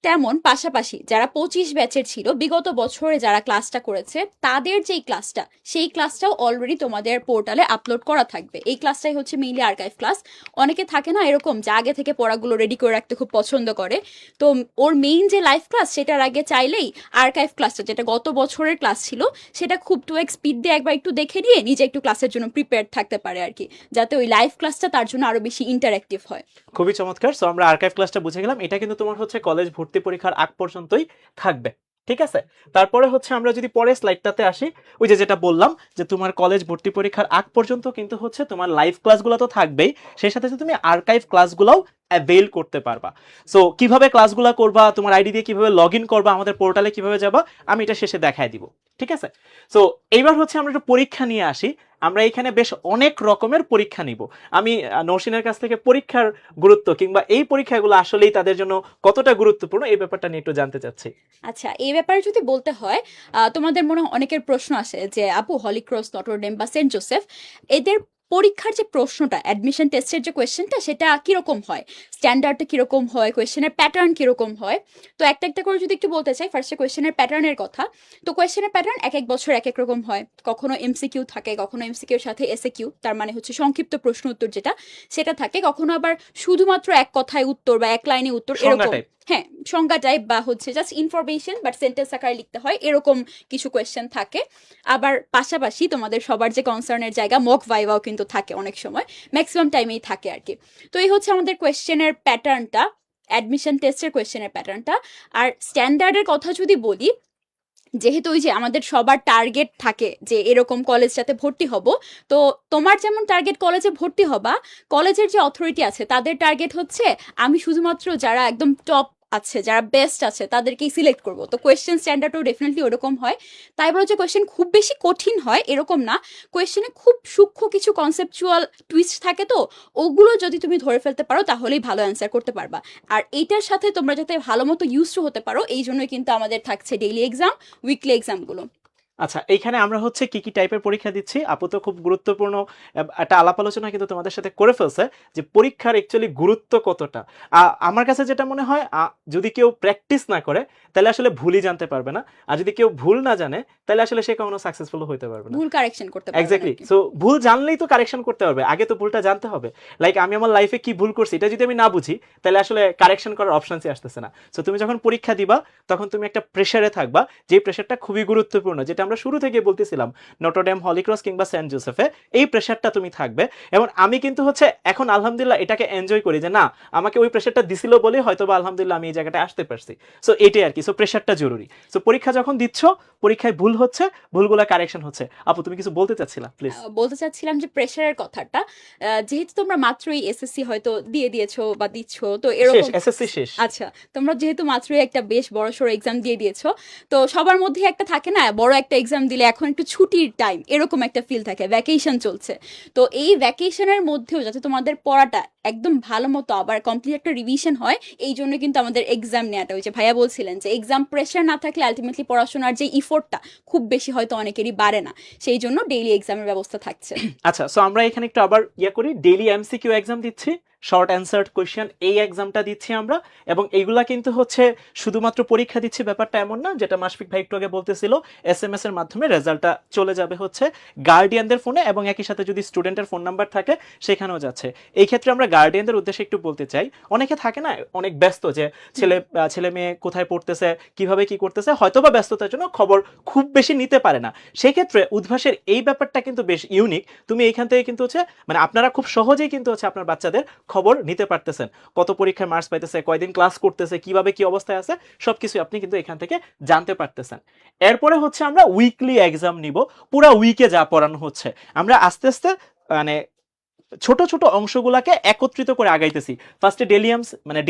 তেমন পাশাপাশি যারা 25 ব্যাচের ছিল বিগত বছরে যারা ক্লাসটা করেছে তাদের যেই ক্লাসটা, সেই ক্লাসটাও অলরেডি তোমাদের পোর্টালে আপলোড করা থাকবে। এই ক্লাসটাই হচ্ছে মেইনলি আর্কাইভ ক্লাস। অনেকে থাকে না এরকম যে আগে থেকে পড়াগুলো রেডি করে রাখতে খুব পছন্দ করে, তো ওর মেইন যে লাইভ ক্লাস সেটার আগে চাইলেই আর্কাইভ ক্লাসটা, যেটা গত বছরের ক্লাস ছিল, সেটা খুব 2x স্পিড দিয়ে একবার একটু দেখে নিয়ে নিজে একটু ক্লাসের জন্য প্রিপেয়ার থাকতে পারে আর কি, যাতে ওই লাইভ ক্লাসটা তার জন্য আরো বেশি ইন্টারঅ্যাক্টিভ হয়। খুবই চমৎকার। সো আমরা আর্কাইভ ক্লাসটা বুঝে গেলাম, এটা কিন্তু তোমার হচ্ছে কলেজ ভর্তি পরীক্ষার আগ পর্যন্তই থাকবে, ঠিক আছে? তারপরে হচ্ছে আমরা যদি পরের স্লাইডটাতে আসি, ওই যেটা বললাম যে তোমার কলেজ ভর্তি পরীক্ষার আগ পর্যন্ত কিন্তু হচ্ছে তোমার লাইভ ক্লাসগুলো তো থাকবেই, সেই সাথে তুমি আর্কাইভ ক্লাসগুলোও অ্যাভেল করতে পারবা। সো কিভাবে ক্লাসগুলো করবা, তোমার আইডি দিয়ে কিভাবে লগ ইন করবা, আমাদের পোর্টালে কিভাবে যাবা, আমি এটা শেষে দেখাই দিব, ঠিক আছে? সো এইবার হচ্ছে আমরা একটু পরীক্ষা নিয়ে আসি। আমরা এখানে বেশ অনেক রকমের পরীক্ষা নিব। আমি নৌসিনের কাছ থেকে পরীক্ষার গুরুত্ব কিংবা এই পরীক্ষাগুলো আসলেই তাদের জন্য কতটা গুরুত্বপূর্ণ এই ব্যাপারটা নিয়ে একটু জানতে চাচ্ছি। আচ্ছা, এই ব্যাপারে যদি বলতে হয়, তোমাদের মনে হয় অনেকের প্রশ্ন আসে যে আপু হলিক্রস, নটরডেম বা সেন্ট জোসেফ, এদের পরীক্ষার যে প্রশ্নটা, অ্যাডমিশন টেস্টের যে কোয়েশ্চেনটা, সেটা কিরকম হয়, স্ট্যান্ডার্ডটা কিরকম হয়, কোয়েশ্চেনের প্যাটার্ন কিরকম হয়। তো একটা একটা করে যদি একটু বলতে চাই, ফার্স্টে কোয়েশ্চেনের প্যাটার্নের কথা। তো কোয়েশ্চেনের প্যাটার্ন এক এক বছর এক এক রকম হয়। কখনো এমসিকিউ থাকে, কখনো এমসিকিউর সাথে এসএকিউ, তার মানে হচ্ছে সংক্ষিপ্ত প্রশ্ন উত্তর যেটা, সেটা থাকে। কখনো আবার শুধুমাত্র এক কথায় উত্তর বা এক লাইনে উত্তর, সংজ্ঞা এরকম। type। হ্যাঁ, সংজ্ঞা টাইপ বা হচ্ছে জাস্ট ইনফরমেশন বাট সেন্টেন্স আকারে লিখতে হয়, এরকম কিছু কোয়েশ্চেন থাকে। আবার পাশাপাশি তোমাদের সবার যে কনসার্নের জায়গা, মক ভাইভাও কিন্তু থাকে অনেক সময়, ম্যাক্সিমাম টাইমেই থাকে আর কি। তো এই হচ্ছে আমাদের কোয়েশ্চেনের প্যাটার্নটা, অ্যাডমিশন টেস্টের কোয়েশ্চেনের প্যাটার্নটা। আর স্ট্যান্ডার্ডের কথা যদি বলি, যেহেতু ওই যে আমাদের সবার টার্গেট থাকে যে এরকম কলেজটাতে ভর্তি হব, তো তোমার যেমন টার্গেট কলেজে ভর্তি হবা, কলেজের যে অথরিটি আছে তাদের টার্গেট হচ্ছে আমি শুধুমাত্র যারা একদম টপ আছে, যারা বেস্ট আছে, তাদেরকেই সিলেক্ট করব। তো কোয়েশ্চেন স্ট্যান্ডার্ডও ডেফিনেটলি ওরকম হয়। তাই বলে যে কোয়েশ্চেন খুব বেশি কঠিন হয় এরকম না, কোয়েশ্চেনে খুব সূক্ষ্ম কিছু কনসেপচুয়াল টুইস্ট থাকে, তো ওগুলো যদি তুমি ধরে ফেলতে পারো তাহলেই ভালো অ্যান্সার করতে পারবা। আর এইটার সাথে তোমরা যাতে ভালো মতো ইউজ হতে পারো, এই জন্যই কিন্তু আমাদের থাকছে ডেইলি এক্সাম, উইকলি এক্সামগুলো। আচ্ছা, এইখানে আমরা হচ্ছে কি কি টাইপের পরীক্ষা দিচ্ছি, আপু তো খুব গুরুত্বপূর্ণ একটা আলাপ আলোচনা কিন্তু তোমাদের সাথে করে ফেলছে যে পরীক্ষার অ্যাকচুয়ালি গুরুত্ব কতটা। আমার কাছে যেটা মনে হয়, যদি কেউ প্র্যাকটিস না করে তাহলে আসলে ভুলই জানতে পারবে না, আর যদি কেউ ভুল না জানে তাহলে আসলে সে কখনো সাকসেসফুল হতে পারবে না। ভুল কারেকশন করতে পারবে। এক্স্যাক্টলি। সো ভুল জানলেই তো কারেকশন করতে পারবে, আগে তো ভুলটা জানতে হবে। লাইক আমি আমার লাইফে কি ভুল করছি এটা যদি আমি না বুঝি তাহলে আসলে কারেকশন করার অপশনসই আসতেছে না। সো তুমি যখন পরীক্ষা দিবা তখন তুমি একটা প্রেসারে থাকবা, যে প্রেসারটা খুবই গুরুত্বপূর্ণ, যেটা আমরা শুরু থেকে বলতেছিলাম নটরডেম, হলিক্রস কিংবা সেন্ট জোসেফে, এই প্রেসারটা তুমি থাকবে। এবং আমি কিন্তু হচ্ছে এখন আলহামদুলিল্লাহ এটাকে এনজয় করি যে না, আমাকে ওই প্রেসারটা দিছিল বলে হয়তো বা আলহামদুলিল্লাহ আমি এই জায়গাটায় আসতে পারছি। সো এটাই আর কি। সো প্রেসারটা জরুরি। সো পরীক্ষা যখন দিচ্ছ, পরীক্ষায় ভুল হচ্ছে, ভুলগুলো কারেকশন হচ্ছে। আপু তুমি কিছু বলতে চাচ্ছিলা, প্লিজ। বলতে চাচ্ছিলাম যে প্রেশারের কথাটা, যেহেতু তোমরা মাত্রই এসএসসি হয়তো দিয়ে দিয়েছো বা দিচ্ছ, তো শেষ, এরকম। এসএসসি শেষ। আচ্ছা, তোমরা যেহেতু মাত্রই একটা বেশ বড়সড় এক্সাম দিয়ে দিয়েছো, তো সবার মধ্যে একটা থাকে না, বড় একটা এক্সাম দিলে এখন একটু ছুটির টাইম, এরকম একটা ফিল থাকে, ভ্যাকেশন চলছে। তো এই ভ্যাকেশনের মধ্যেও যাতে তোমাদের পড়াটা একদম ভালো মতো আবার কমপ্লিট একটা রিভিশন হয়, এই জন্য কিন্তু আমাদের এক্সাম নেওয়াটা, ওই যে ভাইয়া বলছিলেন যে এক্সাম প্রেশার না থাকলে আলটিমেটলি পড়াশোনার যে ইফোর্টটা খুব বেশি হয়তো অনেকেরই বাড়ে না, সেই জন্য ডেইলি এক্সামের ব্যবস্থা থাকছে। আচ্ছা, সো আমরা এখানে একটু আবার করি, ডেইলি এমসিকিউ এক্সাম দিচ্ছি, শর্ট অ্যান্সার্ড কোয়েশ্চেন, এই এক্সামটা দিচ্ছি আমরা। এবং এইগুলা কিন্তু হচ্ছে শুধুমাত্র পরীক্ষা দিচ্ছি ব্যাপারটা এমন না, যেটা মাশফিক ভাই একটু আগে বলতেছিল, এসএমএস এর মাধ্যমে রেজাল্টটা চলে যাবে হচ্ছে গার্ডিয়ানদের ফোনে, এবং একই সাথে যদি স্টুডেন্টের ফোন নাম্বার থাকে সেখানেও যাচ্ছে। এই ক্ষেত্রে আমরা গার্ডিয়ানদের উদ্দেশ্যে একটু বলতে চাই, অনেকে থাকে না অনেক ব্যস্ত, যে ছেলে মেয়ে কোথায় পড়তেছে, কিভাবে কি করতেছে, হয়তোবা ব্যস্ততার জন্য খবর খুব বেশি নিতে পারে না। সেই ক্ষেত্রে উদ্ভাসের এই ব্যাপারটা কিন্তু বেশ ইউনিক। তুমি এইখান থেকে কিন্তু হচ্ছে মানে আপনারা খুব সহজেই কিন্তু হচ্ছে আপনার বাচ্চাদের খবর নিতে পারতেছেন, কত পরীক্ষায় মার্কস পাইতেছে, কয়দিন ক্লাস করতেছে, কিভাবে কি অবস্থায় আছে, সবকিছু আপনি কিন্তু এখান থেকে জানতে পারতেছেন। এরপরে হচ্ছে আমরা উইকলি এক্সাম নিব, পুরো উইকে যা পড়ানো হচ্ছে আমরা আস্তে আস্তে মানে ছোট ছোট অংশগুলোকে একত্রিত করে আগাইতেছি। ফার্স্টে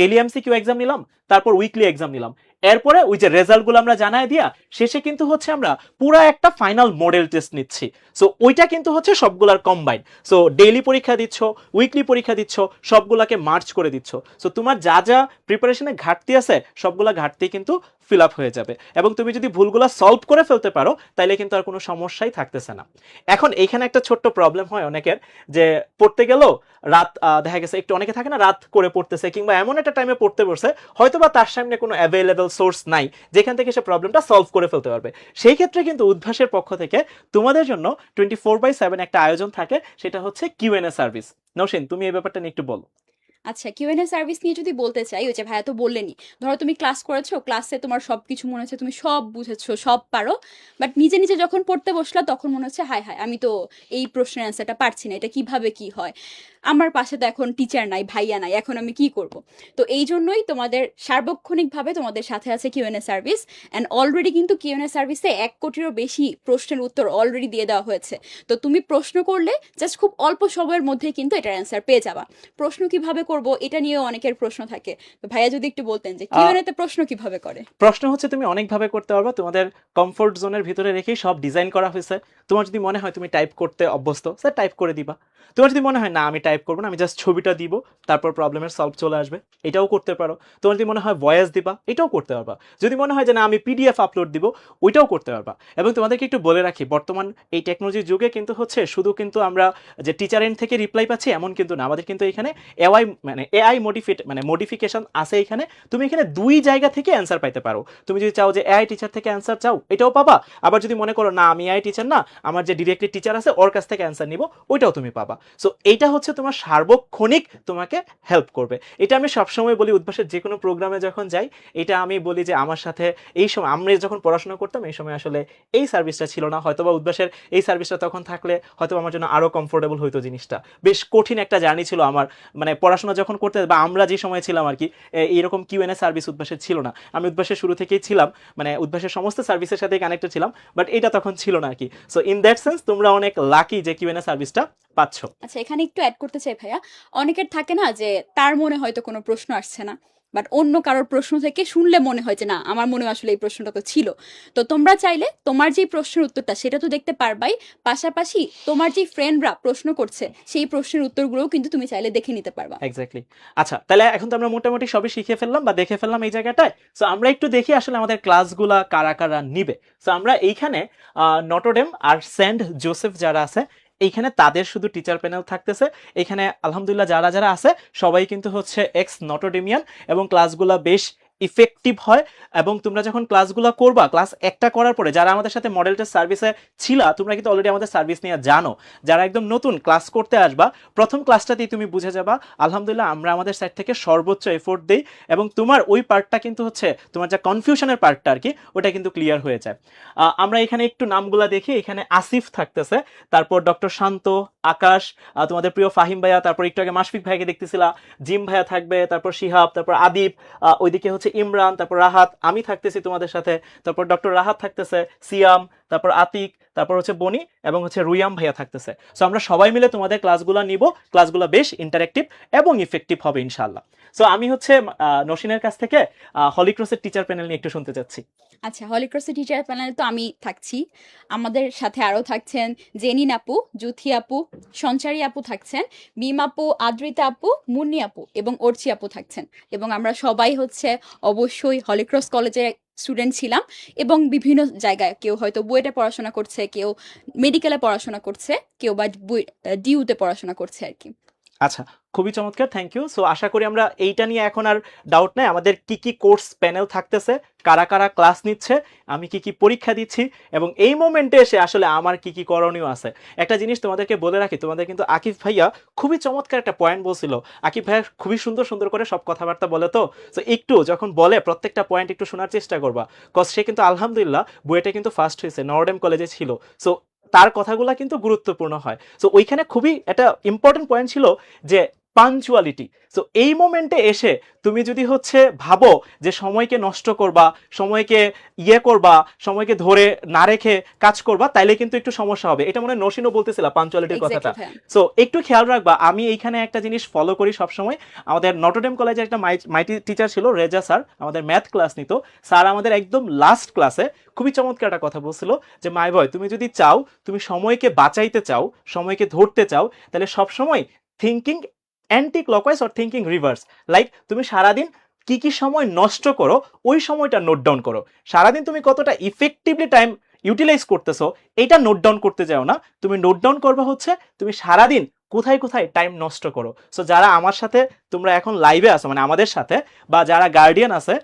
ডেলি এমসিকিউ এক্সাম নিলাম, তারপর উইকলি এক্সাম নিলাম, এরপরে ওই যে রেজাল্টগুলো আমরা জানাই দিয়া শেষে কিন্তু হচ্ছে আমরা পুরো একটা ফাইনাল মডেল টেস্ট নিচ্ছি। সো ওইটা কিন্তু হচ্ছে সবগুলার কম্বাইন। সো ডেইলি পরীক্ষা দিচ্ছ, উইকলি পরীক্ষা দিচ্ছ, সবগুলাকে মার্চ করে দিচ্ছ। সো তোমার যা যা প্রিপারেশনে ঘাটতি আছে সবগুলা ঘাটতি কিন্তু ফিল আপ হয়ে যাবে, এবং তুমি যদি ভুলগুলা সলভ করে ফেলতে পারো তাইলে কিন্তু আর কোনো সমস্যাই থাকতেছে না। এখন এইখানে একটা ছোট্ট প্রবলেম হয় অনেকের, যে পড়তে গেলেও রাত দেখা গেছে একটু, অনেকে থাকে না রাত করে পড়তেছে, কিংবা এমন একটা টাইমে পড়তে বসে হয়তো বা তার সামনে কোনো অ্যাভেলেবল সোর্স নাই যেখান থেকে সে প্রবলেমটা সলভ করে ফেলতে পারবে। সেই ক্ষেত্রে কিন্তু উদ্ভাসের পক্ষ থেকে তোমাদের জন্য 24/7 একটা আয়োজন থাকে, সেটা হচ্ছে কিউএনএ সার্ভিস। নওশিন, তুমি এই ব্যাপারটা নিয়ে একটু বলো। আচ্ছা, কিউএনএ সার্ভিস নিয়ে যদি বলতে চাই, ওই যে ভাইয়া তো বললেনি, ধরো তুমি ক্লাস করেছো, ক্লাসে তোমার সব কিছু মনে হচ্ছে তুমি সব বুঝেছো, সব পারো, বাট নিজে নিজে যখন পড়তে বসলা তখন মনে হচ্ছে হায় হায় আমি তো এই প্রশ্নের অ্যান্সারটা পারছি না, এটা কিভাবে কি হয়, আমার পাশে তো এখন টিচার নাই, ভাইয়া নাই, এখন আমি কি করব। তো এই জন্যই তোমাদের সার্বক্ষণিকভাবে তোমাদের সাথে আছে কিউএনএ সার্ভিস। অ্যান্ড অলরেডি কিন্তু কিউএনএ সার্ভিসে 1 কোটিরও বেশি প্রশ্নের উত্তর অলরেডি দিয়ে দেওয়া হয়েছে। তো তুমি প্রশ্ন করলে জাস্ট খুব অল্প সময়ের মধ্যে কিন্তু এটার অ্যান্সার পেয়ে যাবা। প্রশ্ন কিভাবে করব এটা নিয়েও অনেকের প্রশ্ন থাকে, তো ভাইয়া যদি একটু বলতেন যে কিউএনএ তে প্রশ্ন কিভাবে করে। প্রশ্ন হচ্ছে তুমি অনেকভাবে করতে পারবা, তোমাদের কমফোর্ট জোনের ভিতরে রেখেই সব ডিজাইন করা হয়েছে। তোমার যদি মনে হয় তুমি টাইপ করতে অভ্যস্ত, স্যার টাইপ করে দিবা। তোমার যদি মনে হয় না আমি টাইপ করবো না, আমি জাস্ট ছবিটা দিব, তারপর প্রবলেমের সলভ চলে আসবে, এটাও করতে পারো। তোমার যদি মনে হয় ভয়েস দিবা, এটাও করতে পারবা। যদি মনে হয় যে না আমি পিডিএফ আপলোড দিব, ওইটাও করতে পারবা। এবং তোমাদেরকে একটু বলে রাখি, বর্তমান এই টেকনোলজির যুগে কিন্তু হচ্ছে শুধু কিন্তু আমরা যে টিচার এন্ড থেকে রিপ্লাই পাচ্ছি এমন কিন্তু না, আমাদের কিন্তু এখানে এআই মডিফিকেশন আছে। এখানে তুমি এখানে 2 জায়গা থেকে অ্যান্সার পাইতে পারো। তুমি যদি চাও যে এআই টিচার থেকে অ্যান্সার চাও, এটাও পাবা। আবার যদি মনে করো না আমি এআই টিচার না, আমার যে ডিরেক্টলি টিচার আছে ওর কাছ থেকে অ্যান্সার নিব, ওইটাও তুমি পাবা। সো এইটা হচ্ছে তোমার সার্বক্ষণিক তোমাকে হেল্প করবে। এটা আমি সবসময় বলি উদ্ভাসের যে কোনো প্রোগ্রামে যখন যাই, এটা আমি বলি যে আমার সাথে এই সময় আমরা যখন পড়াশোনা করতাম এই সময় আসলে এই সার্ভিসটা ছিল না, হয়তোবা উদ্ভাসের এই সার্ভিসটা তখন থাকলে হয়তো আমার জন্য আরো কমফোর্টেবল হইতো। জিনিসটা বেশ কঠিন একটা জার্নি ছিল আমার, মানে পড়াশোনা যখন করতে বা আমরা যে সময় ছিলাম আর কি, এইরকম কিউএনএ সার্ভিস উদ্ভাসের ছিল না। আমি উদ্ভাসের শুরু থেকেই ছিলাম, মানে উদ্ভাসের সমস্ত সার্ভিসের সাথে কানেক্টেড ছিলাম, বাট এটা তখন ছিল না আর কি। সো ইন দ্যাট সেন্স তোমরা অনেক লাকি যে কিউএনএ সার্ভিসটা পাচ্ছ। আচ্ছা, এখানে একটু অ্যাড করতে চাই ভাইয়া, অনেকের থাকে না যে তার মনে হয়তো কোনো প্রশ্ন আসছে না, বাট অন্য কারোর প্রশ্ন থেকে শুনলে মনে হয় যে না আমার মনে আসলে এই প্রশ্নটা তো ছিল। তো তোমরা চাইলে তোমার যে প্রশ্নের উত্তরটা সেটা তো দেখতে পারবাই, পাশাপাশি তোমার যে ফ্রেন্ডরা প্রশ্ন করছে সেই প্রশ্নের উত্তরগুলোও কিন্তু তুমি চাইলে দেখে নিতে পারবা। এক্স্যাক্টলি। আচ্ছা, তাহলে এখন তো আমরা মোটামুটি সবই শিখে ফেললাম বা দেখে ফেললাম এই জায়গাটায়। সো আমরা একটু দেখি আসলে আমাদের ক্লাসগুলা কারা কারা নিবে। সো আমরা এইখানে নটরডেম আর সেন্ট জোসেফ যারা আছে এইখানে তাদের শুধু টিচার প্যানেল থাকতেছে। এখানে আলহামদুলিল্লাহ যারা যারা আছে সবাই কিন্তু হচ্ছে এক্স নটরডেমিয়ান, এবং ক্লাসগুলা বেশ ইফেক্টিভ হয়। এবং তোমরা যখন ক্লাসগুলো করবা, ক্লাস একটা করার পরে যারা আমাদের সাথে মডেল টেস্ট সার্ভিসে ছিলা, তোমরা কিন্তু অলরেডি আমাদের সার্ভিস নিয়ে জানো। যারা একদম নতুন ক্লাস করতে আসবা, প্রথম ক্লাসটাতেই তুমি বুঝে যাবা আলহামদুলিল্লাহ আমরা আমাদের সাইড থেকে সর্বোচ্চ এফোর্ট দিই, এবং তোমার ওই পার্টটা কিন্তু হচ্ছে তোমার যা কনফিউশনের পার্টটা আর কি, ওটা কিন্তু ক্লিয়ার হয়ে যায়। আমরা এখানে একটু নামগুলা দেখি। এখানে আসিফ থাকতেছে, তারপর ডক্টর শান্ত, আকাশ, তোমাদের প্রিয় ফাহিম ভাইয়া, তারপর একটু আগে মাশফিক ভাইকে দেখতেছিলা, জিম ভাইয়া থাকবে, তারপর শিহাব, তারপর আদিব, ওইদিকে হচ্ছে ইমরান, তারপর রাহাত, আমি থাকতেছি তোমাদের সাথে, তারপর ডক্টর রাহাত থাকতেছে, সিয়াম, তারপর আতিক, তারপর হচ্ছে বনি, এবং হচ্ছে রুয়াম ভাইয়া থাকতেছে। সো আমরা সবাই মিলে তোমাদের ক্লাসগুলো নিব। ক্লাসগুলো বেশ ইন্টারেক্টিভ এবং ইফেক্টিভ হবে ইনশাআল্লাহ। সো আমি হচ্ছে নসিনের কাছ থেকে হলিক্রসের টিচার প্যানেল নিয়ে একটু শুনতে চাচ্ছি। আচ্ছা, হলিক্রসের টিচার প্যানেলে তো আমি থাকছি, আমাদের সাথে আরও থাকছেন জেনিন আপু, জুথি আপু, সঞ্চারী আপু থাকছেন, মিম আপু, আদ্রিতা আপু, মুন্নি আপু এবং অর্চি আপু থাকছেন। এবং আমরা সবাই হচ্ছে অবশ্যই হলিক্রস কলেজের স্টুডেন্ট ছিলাম, এবং বিভিন্ন জায়গায় কেউ হয়তো বুয়েটে পড়াশোনা করছে, কেউ মেডিকেলে পড়াশোনা করছে, কেউ বা ডিউতে পড়াশোনা করছে আর কি। আচ্ছা, খুবই চমৎকার, থ্যাংক ইউ। সো আশা করি আমরা এইটা নিয়ে এখন আর ডাউট নাই, আমাদের কি কি কোর্স প্যানেল থাকতেছে, কারা কারা ক্লাস নিচ্ছে, আমি কি কি পরীক্ষা দিচ্ছি, এবং এই মোমেন্টে এসে আসলে আমার কি কি করণীয় আছে। একটা জিনিস তোমাদেরকে বলে রাখি, তোমাদের কিন্তু আকিব ভাইয়া খুবই চমৎকার একটা পয়েন্ট বলছিল। আকিব ভাইয়া খুবই সুন্দর সুন্দর করে সব কথাবার্তা বলে, তো একটু যখন বলে প্রত্যেকটা পয়েন্ট একটু শোনার চেষ্টা করবা, কজ সে কিন্তু আলহামদুলিল্লাহ বুয়েটে কিন্তু ফার্স্ট হয়েছে, নরডেম কলেজে ছিল। সো তার কথাগুলো কিন্তু গুরুত্বপূর্ণ হয়। সো ওইখানে খুবই একটা ইম্পর্টেন্ট পয়েন্ট ছিল যে পাঞ্চুয়ালিটি। সো এই মোমেন্টে এসে তুমি যদি হচ্ছে ভাবো যে সময়কে নষ্ট করবা, সময়কে করবা, সময়কে ধরে না রেখে কাজ করবা, তাইলে কিন্তু একটু সমস্যা হবে। এটা মনে হয় নসিনও বলতেছিল পাঞ্চুয়ালিটির কথাটা। Exactly, ভাইয়া। সো একটু খেয়াল রাখবা। আমি এইখানে একটা জিনিস ফলো করি সবসময়। আমাদের নটরডেম কলেজে একটা মাইটি টিচার ছিল, রেজা স্যার, আমাদের ম্যাথ ক্লাস নিত। স্যার আমাদের একদম লাস্ট ক্লাসে খুবই চমৎকার একটা কথা বলছিল যে মাই বয়, তুমি যদি চাও, তুমি সময়কে বাঁচাইতে চাও, সময়কে ধরতে চাও, তাহলে সবসময় thinking anti clockwise or thinking reverse. Like তুমি সারাদিন কি কি সময় নষ্ট করো, ওই সময়টা নোট ডাউন করো। সারাদিন তুমি কতটা ইফেক্টিভলি টাইম ইউটিলাইজ করতেছো, এটা নোট ডাউন করতে যাও না। তুমি নোট ডাউন করবা হচ্ছে তুমি সারাদিন কোথায় কোথায় টাইম নষ্ট করো। সো যারা আমার সাথে তোমরা এখন লাইভে আছো, মানে আমাদের সাথে, বা যারা গার্ডিয়ান আছে,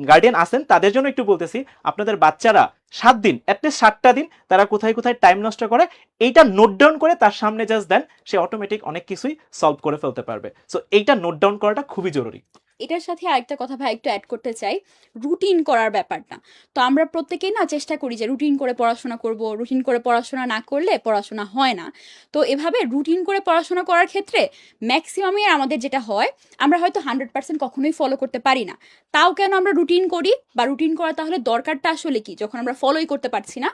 গার্ডিয়ান আছেন, তাদের জন্য একটু বলতেছি, আপনাদের বাচ্চারা 7 দিন, অ্যাটলিস্ট 7টা দিন তারা কোথায় কোথায় টাইম নষ্ট করে, এইটা নোট ডাউন করে তার সামনে জাস্ট দেন, সে অটোমেটিক অনেক কিছুই সলভ করে ফেলতে পারবে। সো এইটা নোট ডাউন করাটা খুবই জরুরি। এটার সাথে আরেকটা কথা ভাই একটু অ্যাড করতে চাই, রুটিন করার ব্যাপারটা। তো আমরা প্রত্যেকেই না চেষ্টা করি যে রুটিন করে পড়াশোনা করব, রুটিন করে পড়াশোনা না করলে পড়াশোনা হয় না। তো এভাবে রুটিন করে পড়াশোনা করার ক্ষেত্রে ম্যাক্সিমামই আমাদের যেটা হয়, আমরা হয়তো 100% কখনোই ফলো করতে পারি না। তাও কেন আমরা রুটিন করি, বা রুটিন করা তাহলে দরকারটা আসলে কি, যখন আমরা ফলোই করতে পারছি না?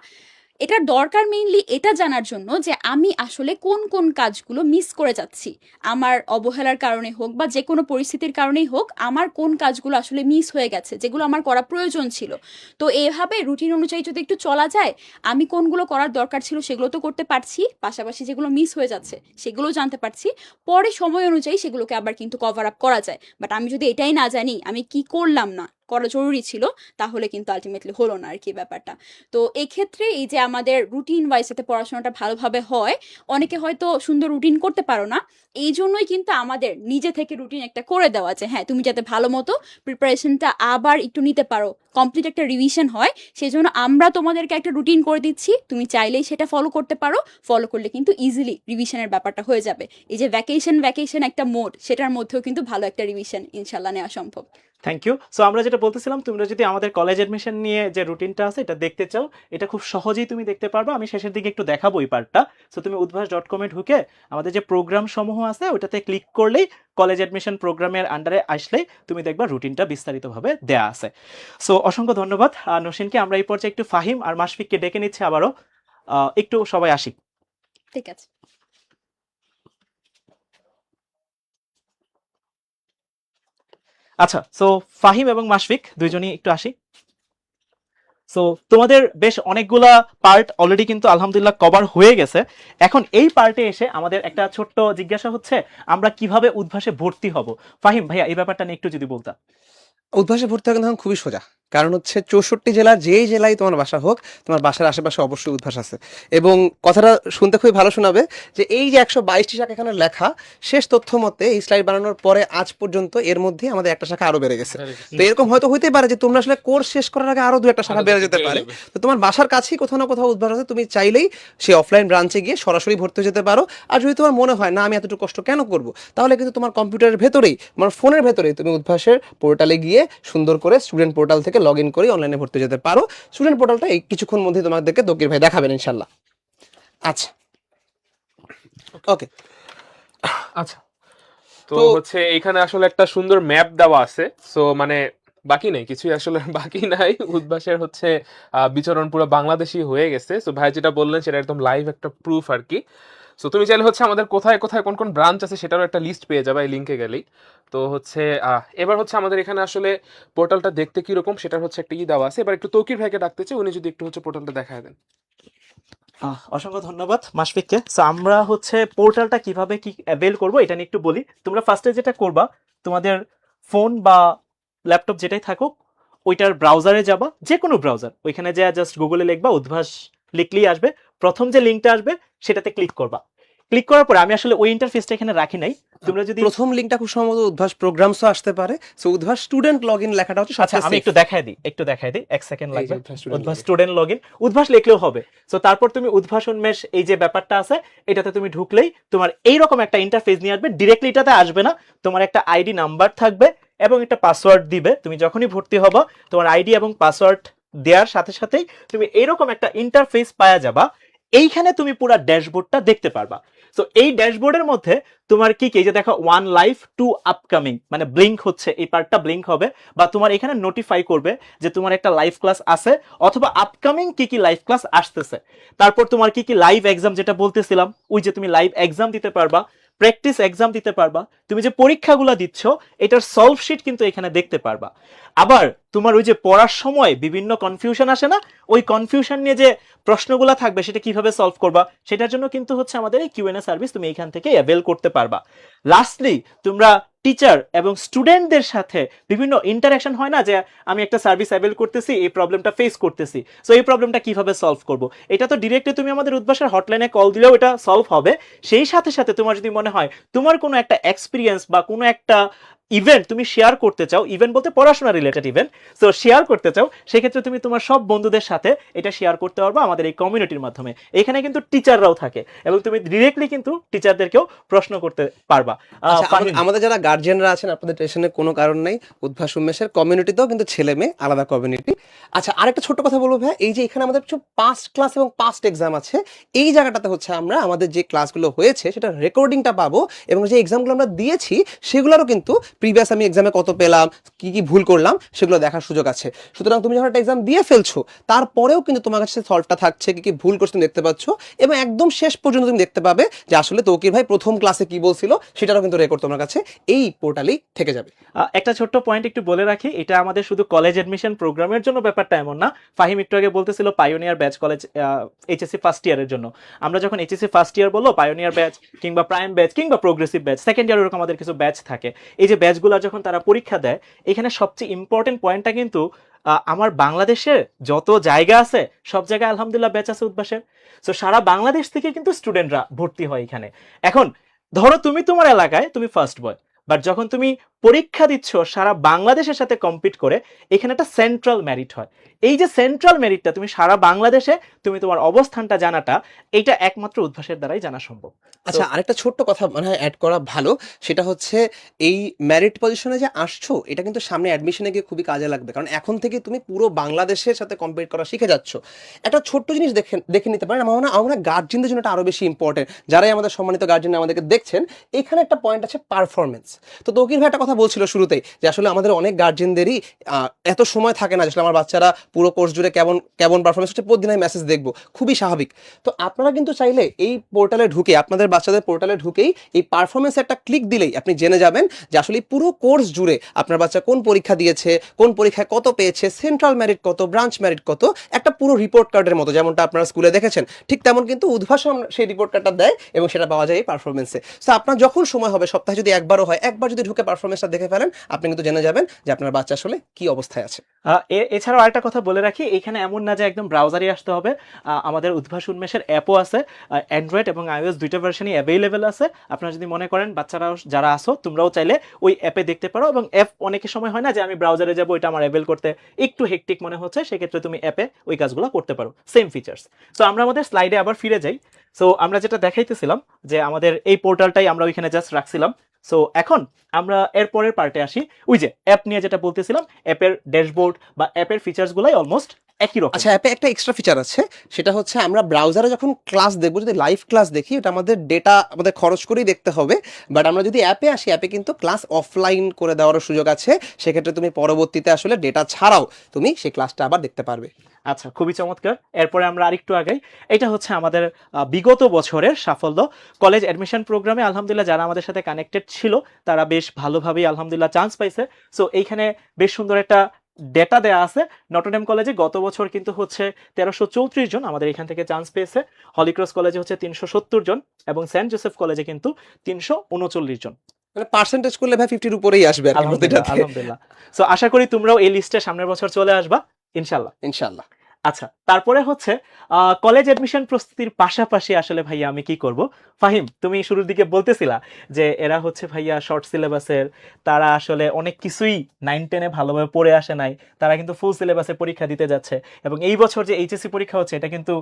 এটার দরকার মেইনলি এটা জানার জন্য যে আমি আসলে কোন কোন কাজগুলো মিস করে যাচ্ছি, আমার অবহেলার কারণে হোক বা যে কোনো পরিস্থিতির কারণেই হোক, আমার কোন কাজগুলো আসলে মিস হয়ে গেছে, যেগুলো আমার করা প্রয়োজন ছিল। তো এভাবে রুটিন অনুযায়ী যদি একটু চলা যায়, আমি কোনগুলো করার দরকার ছিল সেগুলো তো করতে পারছি, পাশাপাশি যেগুলো মিস হয়ে যাচ্ছে সেগুলো জানতে পারছি, পরে সময় অনুযায়ী সেগুলোকে আবার কিন্তু কভার আপ করা যায়। বাট আমি যদি এটাই না জানি আমি কি করলাম না, করা জরুরি ছিল, তাহলে কিন্তু আলটিমেটলি হলো না আর কি ব্যাপারটা। তো এক্ষেত্রে এই যে আমাদের রুটিন ওয়াইজ যাতে পড়াশোনাটা ভালোভাবে হয়, অনেকে হয়তো সুন্দর রুটিন করতে পারো না, এই জন্যই কিন্তু আমাদের নিজে থেকে রুটিন একটা করে দেওয়া, যে হ্যাঁ তুমি যাতে ভালো মতো প্রিপারেশনটা আবার একটু নিতে পারো, কমপ্লিট একটা রিভিশন হয়, সেই জন্য আমরা তোমাদেরকে একটা রুটিন করে দিচ্ছি, তুমি চাইলেই সেটা ফলো করতে পারো। ফলো করলে কিন্তু ইজিলি রিভিশনের ব্যাপারটা হয়ে যাবে। এই যে ভ্যাকেশন একটা মোড, সেটার মধ্যেও কিন্তু ভালো একটা রিভিশন ইনশাল্লাহ নেওয়া সম্ভব। Thank you. সো আমরা যেটা বলতেছিলাম, তোমরা যদি আমাদের কলেজ অ্যাডমিশন নিয়ে যে রুটিনটা আছে এটা দেখতে চাও, এটা খুব সহজেই তুমি দেখতে পারবে। আমি শেষের দিকে একটু দেখাবো এই পার্টটা। সো তুমি udbhas.com-এ ঢুকে আমাদের যে প্রোগ্রাম সমূহ আছে ওটাতে ক্লিক করলেই কলেজ অ্যাডমিশন প্রোগ্রামের আন্ডারে আসলেই তুমি দেখবা রুটিনটা বিস্তারিতভাবে দেয়া আছে। সো অসংখ্য ধন্যবাদ নসীনকে। আমরা এই পর্যায়ে একটু ফাহিম আর মাশফিককে ডেকে নিচ্ছি আবারও। একটু সবাই আসি। ঠিক আছে। আচ্ছা, সো ফাহিম এবং মাশফিক দুইজনই একটু আসি। সো তোমাদের বেশ অনেকগুলা পার্ট অলরেডি কিন্তু আলহামদুলিল্লাহ কভার হয়ে গেছে। এখন এই পার্টে এসে আমাদের একটা ছোট্ট জিজ্ঞাসা হচ্ছে, আমরা কিভাবে উদ্ভাসে ভর্তি হব? ফাহিম ভাইয়া, এই ব্যাপারটা নিয়ে একটু যদি বলতা। উদ্ভাসে ভর্তি হওয়া কিন্তু এখন খুবই সোজা। কারণ হচ্ছে 64 জেলার যেই জেলায় তোমার বাসা হোক, তোমার বাসার আশেপাশে অবশ্যই উদ্ভাস আছে। এবং কথাটা শুনতে খুবই ভালো শোনাবে যে এই যে 122টি শাখা এখানে লেখা, শেষ তথ্য মতে এই স্লাইড বানানোর পরে আজ পর্যন্ত এর মধ্যে আমাদের একটা শাখা আরো বেড়ে গেছে। তো এরকম হয়তো হইতে পারে যে তোমরা আসলে কোর্স শেষ করার আগে আরো 2-1টা শাখা বেড়ে যেতে পারে। তো তোমার বাসার কাছেই কোথাও না কোথাও উদ্ভাস আছে, তুমি চাইলেই সেই অফলাইন ব্রাঞ্চে গিয়ে সরাসরি ভর্তি হয়ে যেতে পারো। আর যদি তোমার মনে হয় না আমি এতটুকু কষ্ট কেন করব, তাহলে কিন্তু তোমার কম্পিউটারের ভেতরেই, তোমার ফোনের ভেতরেই তুমি উদ্ভাসের পোর্টালে গিয়ে সুন্দর করে স্টুডেন্ট পোর্টাল থেকে লগ ইন করে অনলাইনে ভর্তি যেতে পারো। স্টুডেন্ট পোর্টালটা এই কিছুক্ষণ মধ্যে তোমাদেরকে দকির ভাই দেখাবেন ইনশাল্লাহ। আচ্ছা, ওকে। আচ্ছা, তো হচ্ছে এখানে আসলে একটা সুন্দর ম্যাপ দেওয়া আছে। সো মানে বাকি নেই কিছুই, আসলে বাকি নাই। উদ্ভাসের হচ্ছে বিচরণ পুরো বাংলাদেশি হয়ে গেছে। সো ভাই যেটা বললেন সেটা একদম লাইভ একটা প্রুফ আর কি। সো তুমি চাইলে হচ্ছে আমাদের কোথায় কোথায় কোন কোন ব্রাঞ্চ আছে সেটারও একটা লিস্ট পেয়ে যাবে এই লিঙ্কে গেলেই। তো হচ্ছে এবার হচ্ছে আমাদের এখানে আসলে পোর্টালটা দেখতে কিরকম সেটার হচ্ছে একটা দেওয়া আছে। এবার একটু তৌকির ভাইকে ডাকতে চাই, উনি যদি একটু হচ্ছে পোর্টালটা দেখায় দেন। অসংখ্য ধন্যবাদ মাশফিককে। সো আমরা হচ্ছে পোর্টালটা কিভাবে কি অ্যাভেল করব এটা নিয়ে একটু বলি। তোমরা ফার্স্টে যেটা করবা, তোমাদের ফোন বা ল্যাপটপ যেটাই থাকুক ওইটার ব্রাউজারে যাবা, যে কোনো ব্রাউজার, ওইখানে যা জাস্ট গুগলে লিখবা উদ্ভাস, লিখলেই আসবে। প্রথম যে লিঙ্কটা আসবে সেটাতে ক্লিক করবা। ক্লিক করার পরে আমি আসলে ওই ইন্টারফেসটা এখানে রাখি নাই, তোমরা যদি প্রথম লিঙ্কটা খুব সম্ভবত উদ্ভাস প্রোগ্রামসও আসতে পারে। সো উদ্ভাস স্টুডেন্ট লগইন লেখাটা হচ্ছে আচ্ছা, আমি একটু দেখাই দিই, এক সেকেন্ড এই যে লাগবে। Udvash student Udvash login। Student login, Udvash লিখলেও হবে। সো তারপর তুমি উদ্ভাস উন্মেষ এই যে ব্যাপারটা আছে এটাতে তুমি ঢুকলেই তোমার এইরকম একটা ইন্টারফেস নিয়ে আসবে। ডিরেক্টলি এটাতে আসবে না, তোমার একটা আইডি নাম্বার থাকবে এবং একটা পাসওয়ার্ড দিবে। তুমি যখনই ভর্তি হবা তোমার আইডি এবং পাসওয়ার্ড দেওয়ার সাথে সাথেই তুমি এইরকম একটা ইন্টারফেস পাওয়া যাবা। এইখানে তুমি পুরো ড্যাশবোর্ডটা দেখতে পারবা। তো এই ড্যাশবোর্ডের মধ্যে তোমার কি কি, এই যে দেখো 1 লাইভ 2 আপকামিং, মানে ব্লিঙ্ক হচ্ছে, এই পার্টটা ব্লিঙ্ক হবে, বা তোমার এখানে নোটিফাই করবে যে তোমার একটা লাইভ ক্লাস আছে অথবা আপকামিং কি কি লাইভ ক্লাস আসতেছে। তারপর তোমার কি কি লাইভ এক্সাম, যেটা বলতেছিলাম, ওই যে তুমি লাইভ এক্সাম দিতে পারবা, প্র্যাকটিস এক্সাম দিতে পারবা, তুমি যে পরীক্ষাগুলো দিচ্ছ এটার সলভ শিট কিন্তু এখানে দেখতে পারবা। আবার তোমার ওই যে পড়ার সময় বিভিন্ন কনফিউশন আসে না, ওই কনফিউশন নিয়ে যে প্রশ্নগুলো থাকবে সেটা কিভাবে সলভ করবা সেটার জন্য কিন্তু হচ্ছে আমাদের এই কিউএনএ সার্ভিস তুমি এখান থেকে অ্যাভেল করতে পারবা। লাস্টলি তোমরা টিচার এবং স্টুডেন্টদের সাথে বিভিন্ন ইন্টারাকশন হয় না, যে আমি একটা সার্ভিস অ্যাভেল করতেছি, এই প্রবলেমটা ফেস করতেছি, সো এই প্রবলেমটা কিভাবে সলভ করব, এটা তো ডিরেক্টলি তুমি আমাদের উদ্ভাসের হটলাইনে কল দিলেও এটা সলভ হবে। সেই সাথে সাথে তোমার যদি মনে হয় তোমার কোনো একটা এক্সপিরিয়েন্স বা কোনো একটা ইভেন্ট তুমি শেয়ার করতে চাও, ইভেন্ট বলতে পড়াশোনা রিলেটেড ইভেন্ট, সো শেয়ার করতে চাও, সেক্ষেত্রে তুমি তোমার সব বন্ধুদের সাথে এটা শেয়ার করতে পারবা আমাদের এই কমিউনিটির মাধ্যমে। এখানে কিন্তু টিচাররাও থাকে এবং তুমি ডিরেক্টলি কিন্তু টিচারদেরকেও প্রশ্ন করতে পারবা। আচ্ছা, ফাহিম, আমাদের যারা গার্জিয়ানরা আছেন, আপনাদের টেনশনের কোনো কারণ নেই, উদ্ভাস উন্মেষের কমিউনিটিতেও কিন্তু ছেলে মেয়ে আলাদা কমিউনিটি। আচ্ছা, আরেকটা ছোট্ট কথা বলবো ভাই, এই যে এখানে আমাদের কিছু পাস্ট ক্লাস এবং পাস্ট এক্সাম আছে, এই জায়গাটাতে হচ্ছে আমরা আমাদের যে ক্লাসগুলো হয়েছে সেটা রেকর্ডিংটা পাবো, এবং যে এক্সামগুলো আমরা দিয়েছি সেগুলোরও কিন্তু প্রিভিয়াস আমি এক্সামে কত পেলাম, কি কি ভুল করলাম, সেগুলো দেখার সুযোগ আছে। সুতরাং তুমি যখন একটা এক্সাম দিয়ে ফেলছো তারপরেও কিন্তু তোমার কাছে সলভটা থাকছে, কি কি ভুল করছো তুমি দেখতে পাচ্ছ, এবং একদম শেষ পর্যন্ত তুমি দেখতে পাবে যে আসলে তৌকির ভাই প্রথম ক্লাসে কি বলছিল সেটারও কিন্তু রেকর্ড তোমার কাছে এই পোর্টালেই থেকে যাবে। একটা ছোট্ট পয়েন্ট একটু বলে রাখি, এটা আমাদের শুধু কলেজ এডমিশন প্রোগ্রামের জন্য ব্যাপারটা এমন না। ফাহিম একটু আগে বলতেছিল pioneer batch college HSC first ইয়ারের জন্য। আমরা যখন এইচএসসি ফার্স্ট ইয়ার বলবো, পায়োনিয়ার ব্যাচ কিংবা প্রাইম ব্যাচ কিংবা প্রোগ্রেসিভ ব্যাচ, সেকেন্ড ইয়ার এরকম আমাদের কিছু ব্যাচ থাকে। এই যে ব্যাচগুলো যখন তারা পরীক্ষা দেয়, এখানে সবচেয়ে ইম্পর্টেন্ট পয়েন্টটা কিন্তু আমার বাংলাদেশের যত জায়গা আছে সব জায়গায় আলহামদুলিল্লাহ ব্যাচ আছে উদ্ভাসের। সো সারা বাংলাদেশ থেকে কিন্তু স্টুডেন্টরা ভর্তি হয় এখানে। এখন ধরো তুমি তোমার এলাকায় তুমি ফার্স্ট বয়, বাট যখন তুমি পরীক্ষা দিচ্ছ সারা বাংলাদেশের সাথে কম্পিট করে, এখানে একটা সেন্ট্রাল মেরিট হয়। এই যে সেন্ট্রাল মেরিটটা তুমি সারা বাংলাদেশে তুমি তোমার অবস্থানটা জানাটা, এটা একমাত্র উদ্ভাসের দ্বারাই জানা সম্ভব। আচ্ছা, আরেকটা ছোট্ট কথা মানে অ্যাড করা ভালো, সেটা হচ্ছে এই মেরিট পজিশনে যে আসছো এটা কিন্তু সামনে অ্যাডমিশনে গিয়ে খুবই কাজে লাগবে, কারণ এখন থেকে তুমি পুরো বাংলাদেশের সাথে কম্পিট করা শিখে যাচ্ছ। একটা ছোট্ট জিনিস দেখে দেখে নিতে পারেন, আমার মনে হয় আমরা গার্জিয়ানদের জন্য এটা আরও বেশি ইম্পর্টেন্ট, যারাই আমাদের সম্মানিত গার্জিয়ান আমাদেরকে দেখছেন। এখানে একটা পয়েন্ট আছে পারফরমেন্স। তো তৌকির ভাই একটা কথা বলছিল শুরুতেই যে আসলে আমাদের অনেক গার্জিয়ানদেরই এত সময় থাকে না, আসলে আমার বাচ্চারা পুরো কোর্স জুড়ে কেমন কেমন পারফরমেন্স হচ্ছে প্রতিদিন আমি মেসেজ দেখবো, খুবই স্বাভাবিক। তো আপনারা কিন্তু চাইলে এই পোর্টালে ঢুকে, আপনাদের বাচ্চাদের পোর্টালে ঢুকেই এই পারফরমেন্স একটা ক্লিক দিলেই আপনি জেনে যাবেন যে আসলে পুরো কোর্স জুড়ে আপনার বাচ্চা কোন পরীক্ষা দিয়েছে, কোন পরীক্ষায় কত পেয়েছে, সেন্ট্রাল মেরিট কত, ব্রাঞ্চ মেরিট কত, একটা পুরো রিপোর্ট কার্ডের মতো, যেমনটা আপনারা স্কুলে দেখেছেন ঠিক তেমন কিন্তু উদ্ভাসন সেই রিপোর্ট কার্ডটা দেয় এবং সেটা পাওয়া যায় এই পারফরমেন্সে। তো আপনার যখন সময় হবে, সপ্তাহে যদি একবারও হয়, একবার যদি ঢুকে পারফরমেন্সটা দেখে ফেলেন, আপনি কিন্তু জেনে যাবেন যে আপনার বাচ্চা আসলে কি অবস্থায় আছে। এছাড়াও আরেকটা কথা বলে রাখি, এখানে এমন না যে একদম ব্রাউজারে আসতে হবে, আমাদের উদ্ভাস উন্মেষের অ্যাপও আছে, অ্যান্ড্রয়েড এবং আইওএস দুইটা ভার্সনই অ্যাভেলেবেল আছে। আপনারা যদি মনে করেন বাচ্চারা যারা আসো তোমরাও চাইলে ওই অ্যাপে দেখতে পারো, এবং অ্যাপ অনেকের সময় হয় না যে আমি ব্রাউজারে যাবো, এটা আমার অ্যাভেল করতে একটু হেকটিক মনে হচ্ছে, সেক্ষেত্রে তুমি অ্যাপে ওই কাজগুলো করতে পারো, সেম ফিচার্স। সো আমরা আমাদের স্লাইডে আবার ফিরে যাই। সো আমরা যেটা দেখাইতেছিলাম যে আমাদের এই পোর্টালটাই আমরা ওইখানে জাস্ট রাখছিলাম। সো এখন আমরা এর পরের পার্টে আসি, ওই যে অ্যাপ নিয়ে যেটা বলতেছিলাম, অ্যাপের ড্যাশবোর্ড বা অ্যাপের ফিচার্সগুলাই অলমোস্ট একই রকম। আচ্ছা, অ্যাপে একটা এক্সট্রা ফিচার আছে, সেটা হচ্ছে আমরা ব্রাউজারে যখন ক্লাস দেখবো, যদি লাইভ ক্লাস দেখি এটা আমাদের ডেটা আমাদের খরচ করেই দেখতে হবে, বাট আমরা যদি অ্যাপে আসি, অ্যাপে কিন্তু ক্লাস অফলাইন করে দেওয়ারও সুযোগ আছে। সেক্ষেত্রে তুমি পরবর্তীতে আসলে ডেটা ছাড়াও তুমি সেই ক্লাসটা আবার দেখতে পারবে। আচ্ছা, খুবই চমৎকার। এরপরে আমরা আরেকটু আগাই। এটা হচ্ছে আমাদের বিগত বছরের সাফল্য। কলেজ অ্যাডমিশন প্রোগ্রামে আলহামদুলিল্লাহ যারা আমাদের সাথে কানেক্টেড ছিল তারা বেশ ভালোভাবেই আলহামদুলিল্লাহ চান্স পাইছে। সো এইখানে বেশ সুন্দর একটা ডেটা দেয়া আছে। নটরডেম কলেজে গত বছর কিন্তু হচ্ছে 1334 জন আমাদের এখান থেকে চান্স পেয়েছে, হলিক্রস কলেজে হচ্ছে 370 জন, এবং সেন্ট জোসেফ কলেজে কিন্তু 339 জন। মানে পার্সেন্টেজ করলে ভাই 50-র উপরেই আসবে আর কি প্রতিটাতে। আলহামদুলিল্লাহ। সো আশা করি তোমরাও এই লিস্টে সামনের বছর চলে আসবা ইনশাল্লাহ। ইনশাআল্লাহ। আচ্ছা, তারপরে হচ্ছে কলেজ অ্যাডমিশন প্রস্তুতির পাশাপাশি আসলে ভাইয়া আমি কি করব। ফাহিম, তুমি শুরুর দিকে বলতেছিলা যে এরা হচ্ছে ভাইয়া শর্ট সিলেবাসের, তারা আসলে অনেক কিছুই 9-10-এ ভালোভাবে পড়ে আসে নাই, তারা কিন্তু ফুল সিলেবাসে পরীক্ষা দিতে যাচ্ছে, এবং এই বছর যে এইচএসসি পরীক্ষা হচ্ছে এটা কিন্তু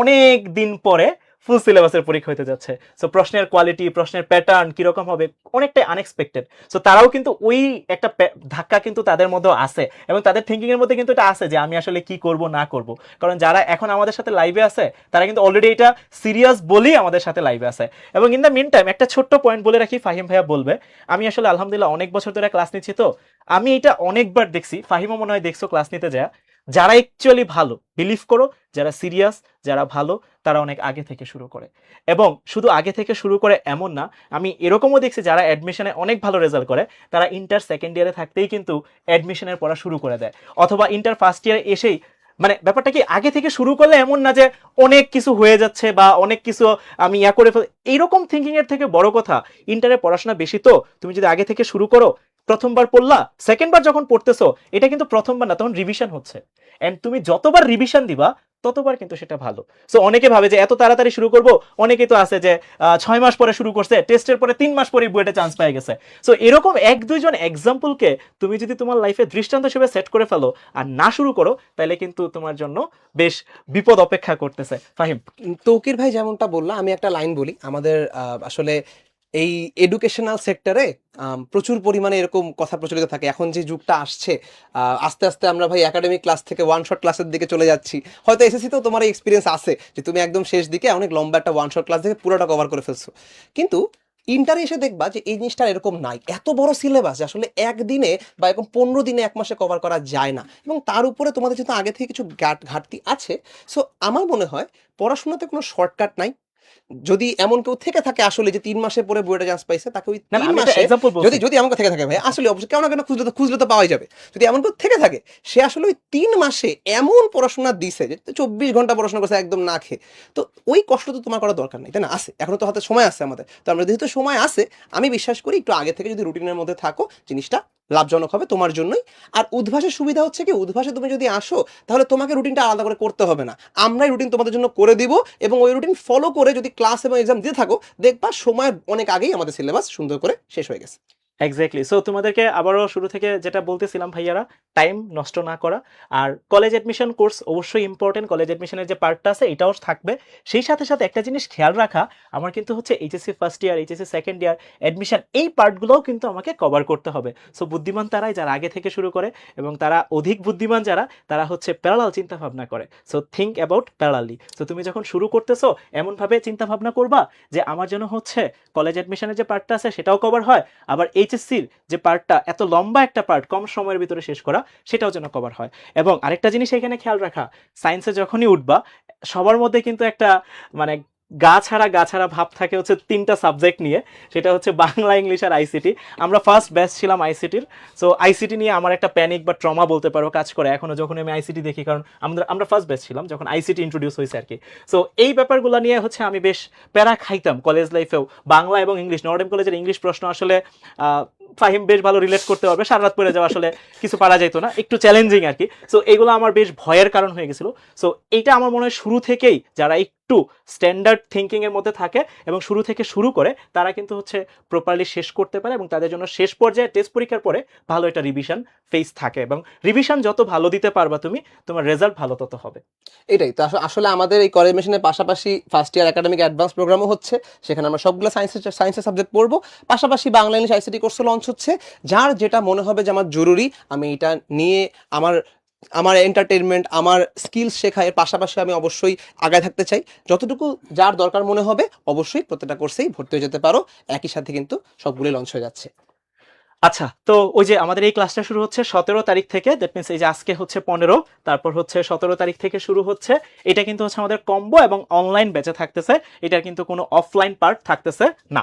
অনেক দিন পরে ফুল সিলেবাসের পরীক্ষা হতে যাচ্ছে। সো প্রশ্নের কোয়ালিটি, প্রশ্নের প্যাটার্ন কিরকম হবে অনেকটাই আনএক্সপেক্টেড। সো তারাও কিন্তু ওই একটা ধাক্কা কিন্তু তাদের মধ্যেও আছে, এবং তাদের থিঙ্কিং এর মধ্যে কিন্তু এটা আছে যে আমি আসলে কি করব না করব। কারণ যারা এখন আমাদের সাথে লাইভে আছে তারা কিন্তু অলরেডি এটা সিরিয়াস বলেই আমাদের সাথে লাইভে আছে। এবং ইন দ্য মিন টাইম একটা ছোট্ট পয়েন্ট বলে রাখি, ফাহিম ভাইয়া বলবে, আমি আসলে আলহামদুলিল্লাহ অনেক বছর ধরে ক্লাস নিচ্ছি, তো আমি এটা অনেকবার দেখছি, ফাহিমও মনে হয় দেখছো ক্লাস নিতে যায়, যারা অ্যাকচুয়ালি ভালো, বিলিভ করো যারা সিরিয়াস, যারা ভালো, তারা অনেক আগে থেকে শুরু করে। এবং শুধু আগে থেকে শুরু করে এমন না, আমি এরকমও দেখছি যারা অ্যাডমিশনে অনেক ভালো রেজাল্ট করে তারা ইন্টার সেকেন্ড ইয়ারে থাকতেই কিন্তু অ্যাডমিশনের পড়া শুরু করে দেয়, অথবা ইন্টার ফার্স্ট ইয়ারে এসেই, মানে ব্যাপারটা কি আগে থেকে শুরু করলে এমন না যে অনেক কিছু হয়ে যাচ্ছে বা অনেক কিছু আমি করে এইরকম থিঙ্কিং এর থেকে বড় কথা ইন্টারে পড়াশোনা বেশি, তো তুমি যদি আগে থেকে শুরু করো, প্রথমবার পড়লা, সেকেন্ডবার যখন পড়তেছো এটা কিন্তু প্রথমবার না, তখন রিভিশন হচ্ছে, এন্ড তুমি যতবার রিভিশন দিবা ততবার কিন্তু সেটা ভালো। সো অনেকে ভাবে যে এত তাড়াতাড়ি শুরু করব, অনেকে তো আছে যে 6 মাস পরে শুরু করছে, টেস্টের পরে 3 মাস পরে বুয়েটে চান্স পেয়ে গেছে। সো এরকম এক দুইজন এক্সাম্পলকে তুমি যদি তোমার লাইফে দৃষ্টান্ত হিসেবে সেট করে ফেলো আর না শুরু করো, তাহলে কিন্তু তোমার জন্য বেশ বিপদ অপেক্ষা করতেছে। ফাহিম, তৌকির ভাই যেমনটা বললা, আমি একটা লাইন বলি, আমাদের আসলে এই এডুকেশনাল সেক্টরে প্রচুর পরিমাণে এরকম কথা প্রচলিত থাকে। এখন যে যুগটা আসছে, আস্তে আস্তে আমরা ভাই একাডেমিক ক্লাস থেকে ওয়ান শট ক্লাসের দিকে চলে যাচ্ছি। হয়তো এসএসসিতেও তোমার এই এক্সপিরিয়েন্স আছে যে তুমি একদম শেষ দিকে অনেক লম্বা একটা ওয়ান শট ক্লাস থেকে পুরোটা কভার করে ফেলছো, কিন্তু ইন্টারে এসে দেখবা যে এই জিনিসটা এরকম নাই, এত বড় সিলেবাস আসলে একদিনে বা এরকম 15 দিনে 1 মাসে কভার করা যায় না, এবং তার উপরে তোমাদের যেহেতু আগে থেকে কিছু ঘাটতি আছে। সো আমার মনে হয় পড়াশোনাতে কোনো শর্টকাট নাই। যদি এমন কেউ থেকে থাকে আসলে যে 3 মাসে পরে বুয়েটে চান্স পাইছে, তাকে ওই না 3 আমি একটা মাসে এক্সাম্পল যদি বলছি। যদি এমন কেউ থেকে থাকে ভাই, আসলে অবশ্যই কেউ না কেন খুঁজলে তো পাওয়াই যাবে। যদি এমন কেউ থেকে থাকে, সে আসলে ওই 3 মাসে এমন পড়াশোনা দিছে যে 24 ঘন্টা পড়াশোনা করছে একদম না খেয়ে, তো ওই কষ্ট তো তোমার করার দরকার নেই, তাই না? আছে, এখনো তো হাতে সময় আছে আমাদের। তো আমরা যেহেতু সময় আছে, আমি বিশ্বাস করি একটু আগে থেকে যদি রুটিনের মধ্যে থাকো, জিনিসটা লাভজনক হবে তোমার জন্যই। আর উদ্ভাসের সুবিধা হচ্ছে কি, উদ্ভাসে তুমি যদি আসো তাহলে তোমাকে রুটিনটা আলাদা করে করতে হবে না, আমরাই রুটিন তোমাদের জন্য করে দিব, এবং ওই রুটিন ফলো করে যদি ক্লাস এবং এক্সাম দিতে থাকো, দেখবা সময়ের অনেক আগেই আমাদের সিলেবাস সুন্দর করে শেষ হয়ে গেছে। এক্স্যাক্টলি। সো তোমাদেরকে আবারও শুরু থেকে যেটা বলতেছিলাম ভাইয়ারা, টাইম নষ্ট না করা, আর কলেজ অ্যাডমিশন কোর্স অবশ্যই ইম্পর্টেন্ট, কলেজ অ্যাডমিশনের যে পার্টটা আছে এটাও থাকবে। সেই সাথে সাথে একটা জিনিস খেয়াল রাখা, আমার কিন্তু হচ্ছে HSC first year, HSC second year admission, এই পার্টগুলোও কিন্তু আমাকে কভার করতে হবে। সো বুদ্ধিমান তারাই যারা আগে থেকে শুরু করে, এবং তারা অধিক বুদ্ধিমান যারা, তারা হচ্ছে প্যারালাল চিন্তা ভাবনা করে। So think about parallelly. So তুমি যখন শুরু করতেছো এমনভাবে চিন্তা ভাবনা করবা যে আমার জন্য হচ্ছে কলেজ অ্যাডমিশনের যে পার্টটা আছে সেটাও কভার হয়, আবার এইচএসসির যে পার্টটা এত লম্বা একটা পার্ট কম সময়ের ভিতরে শেষ করা সেটাও যেন কভার হয়। এবং আরেকটা জিনিস এখানে খেয়াল রাখা, সায়েন্সে যখনই উঠবা সবার মধ্যে কিন্তু একটা মানে গা ছাড়া ভাব থাকে হচ্ছে 3টা সাবজেক্ট নিয়ে, সেটা হচ্ছে বাংলা, ইংলিশ আর আইসিটি। আমরা ফার্স্ট ব্যাচ ছিলাম আইসিটির। সো আইসিটি নিয়ে আমার একটা প্যানিক বা ট্রমা বলতে পারো কাজ করে এখনো, যখন আমি আইসিটি দেখি, কারণ আমরা ফার্স্ট ব্যাচ ছিলাম যখন আইসিটি ইন্ট্রোডিউস হয়েছে আর কি। সো এই ব্যাপারগুলো নিয়ে হচ্ছে আমি বেশ প্যারা খাইতাম কলেজ লাইফেও। বাংলা এবং ইংলিশ, নর্ডেম কলেজের ইংলিশ প্রশ্ন আসলে ফাহিম বেশ ভালো রিলেট করতে পারবে, সারা রাত পড়ে যাওয়া আসলে কিছু পারা যেত না, একটু চ্যালেঞ্জিং আর কি। সো এগুলো আমার বেশ ভয়ের কারণ হয়ে গেছিল। সো এইটা আমার মনে হয় শুরু থেকেই যারা একটু স্ট্যান্ডার্ড থিঙ্কিং এর মধ্যে থাকে এবং শুরু থেকে শুরু করে, তারা কিন্তু হচ্ছে প্রপারলি শেষ করতে পারে, এবং তাদের জন্য শেষ পর্যায়ে টেস্ট পরীক্ষার পরে ভালো একটা রিভিশন ফেস থাকে, এবং রিভিশন যত ভালো দিতে পারবা তুমি, তোমার রেজাল্ট ভালো তত হবে। এটাই তো আসলে আমাদের এই কলেজ মেশিনের পাশাপাশি ফার্স্ট ইয়ার একাডেমিক অ্যাডভান্স প্রোগ্রামও হচ্ছে, সেখানে আমরা সবগুলো সায়েন্সের সাবজেক্ট পড়বো, পাশাপাশি বাংলা, ইংলিশ, আইসিটি কোর্সও লঞ্চ হচ্ছে। যার যেটা মনে হবে যে আমার জরুরি, আমি এটা নিয়ে আমার আমার এন্টারটেনমেন্ট, আমার স্কিলস শেখা, এর পাশাপাশি আমি অবশ্যই আগায় থাকতে চাই। যতটুকু যার দরকার মনে হবে অবশ্যই প্রত্যেকটা কোর্সেই ভর্তি হয়ে যেতে পারো, একই সাথে কিন্তু সবগুলোই লঞ্চ হয়ে যাচ্ছে। আচ্ছা, তো ওই যে আমাদের এই ক্লাসটা শুরু হচ্ছে 17 তারিখ থেকে, দ্যাট মিনস এই যে আজকে হচ্ছে 15, তারপর হচ্ছে 17 তারিখ থেকে শুরু হচ্ছে। এটা কিন্তু হচ্ছে আমাদের কম্বো এবং অনলাইন ব্যাচে থাকতেছে, এটার কিন্তু কোনো অফলাইন পার্ট থাকতেছে না।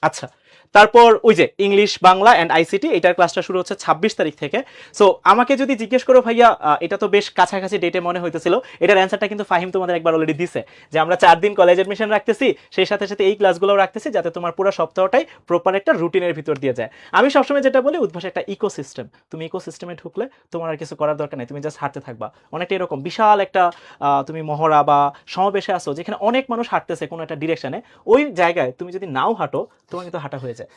আচ্ছা, তারপর ওই যে ইংলিশ, বাংলা অ্যান্ড আইসিটি, এটার ক্লাসটা শুরু হচ্ছে 26 তারিখ থেকে। সো আমাকে যদি জিজ্ঞেস করো ভাইয়া, এটা তো বেশ কাছাকাছি ডেটে মনে হইতেছিল, এটার অ্যান্সারটা কিন্তু ফাহিম তোমাদের একবার অলরেডি দিছে, যে আমরা 4 দিন কলেজ অ্যাডমিশন রাখতেছি, সেই সাথে সাথে এই ক্লাসগুলোও রাখতেছি, যাতে তোমার পুরো সপ্তাহটাই প্রপার একটা রুটিনের ভিতর দিয়ে যায়। আমি সবসময় যেটা বলি, উদ্ভাস একটা ইকোসিস্টেম, তুমি ইকোসিস্টেমে ঢুকলে তোমার আর কিছু করার দরকার নেই, তুমি জাস্ট হাঁটতে থাকবা। অনেকটা এরকম বিশাল একটা তুমি মহড়া বা সমাবেশে আসো যেখানে অনেক মানুষ হাঁটতেছে কোনো একটা ডিরেকশনে, ওই জায়গায় তুমি যদি নাও হাঁটো তোমার কিন্তু হাঁটা হয়ে যায়।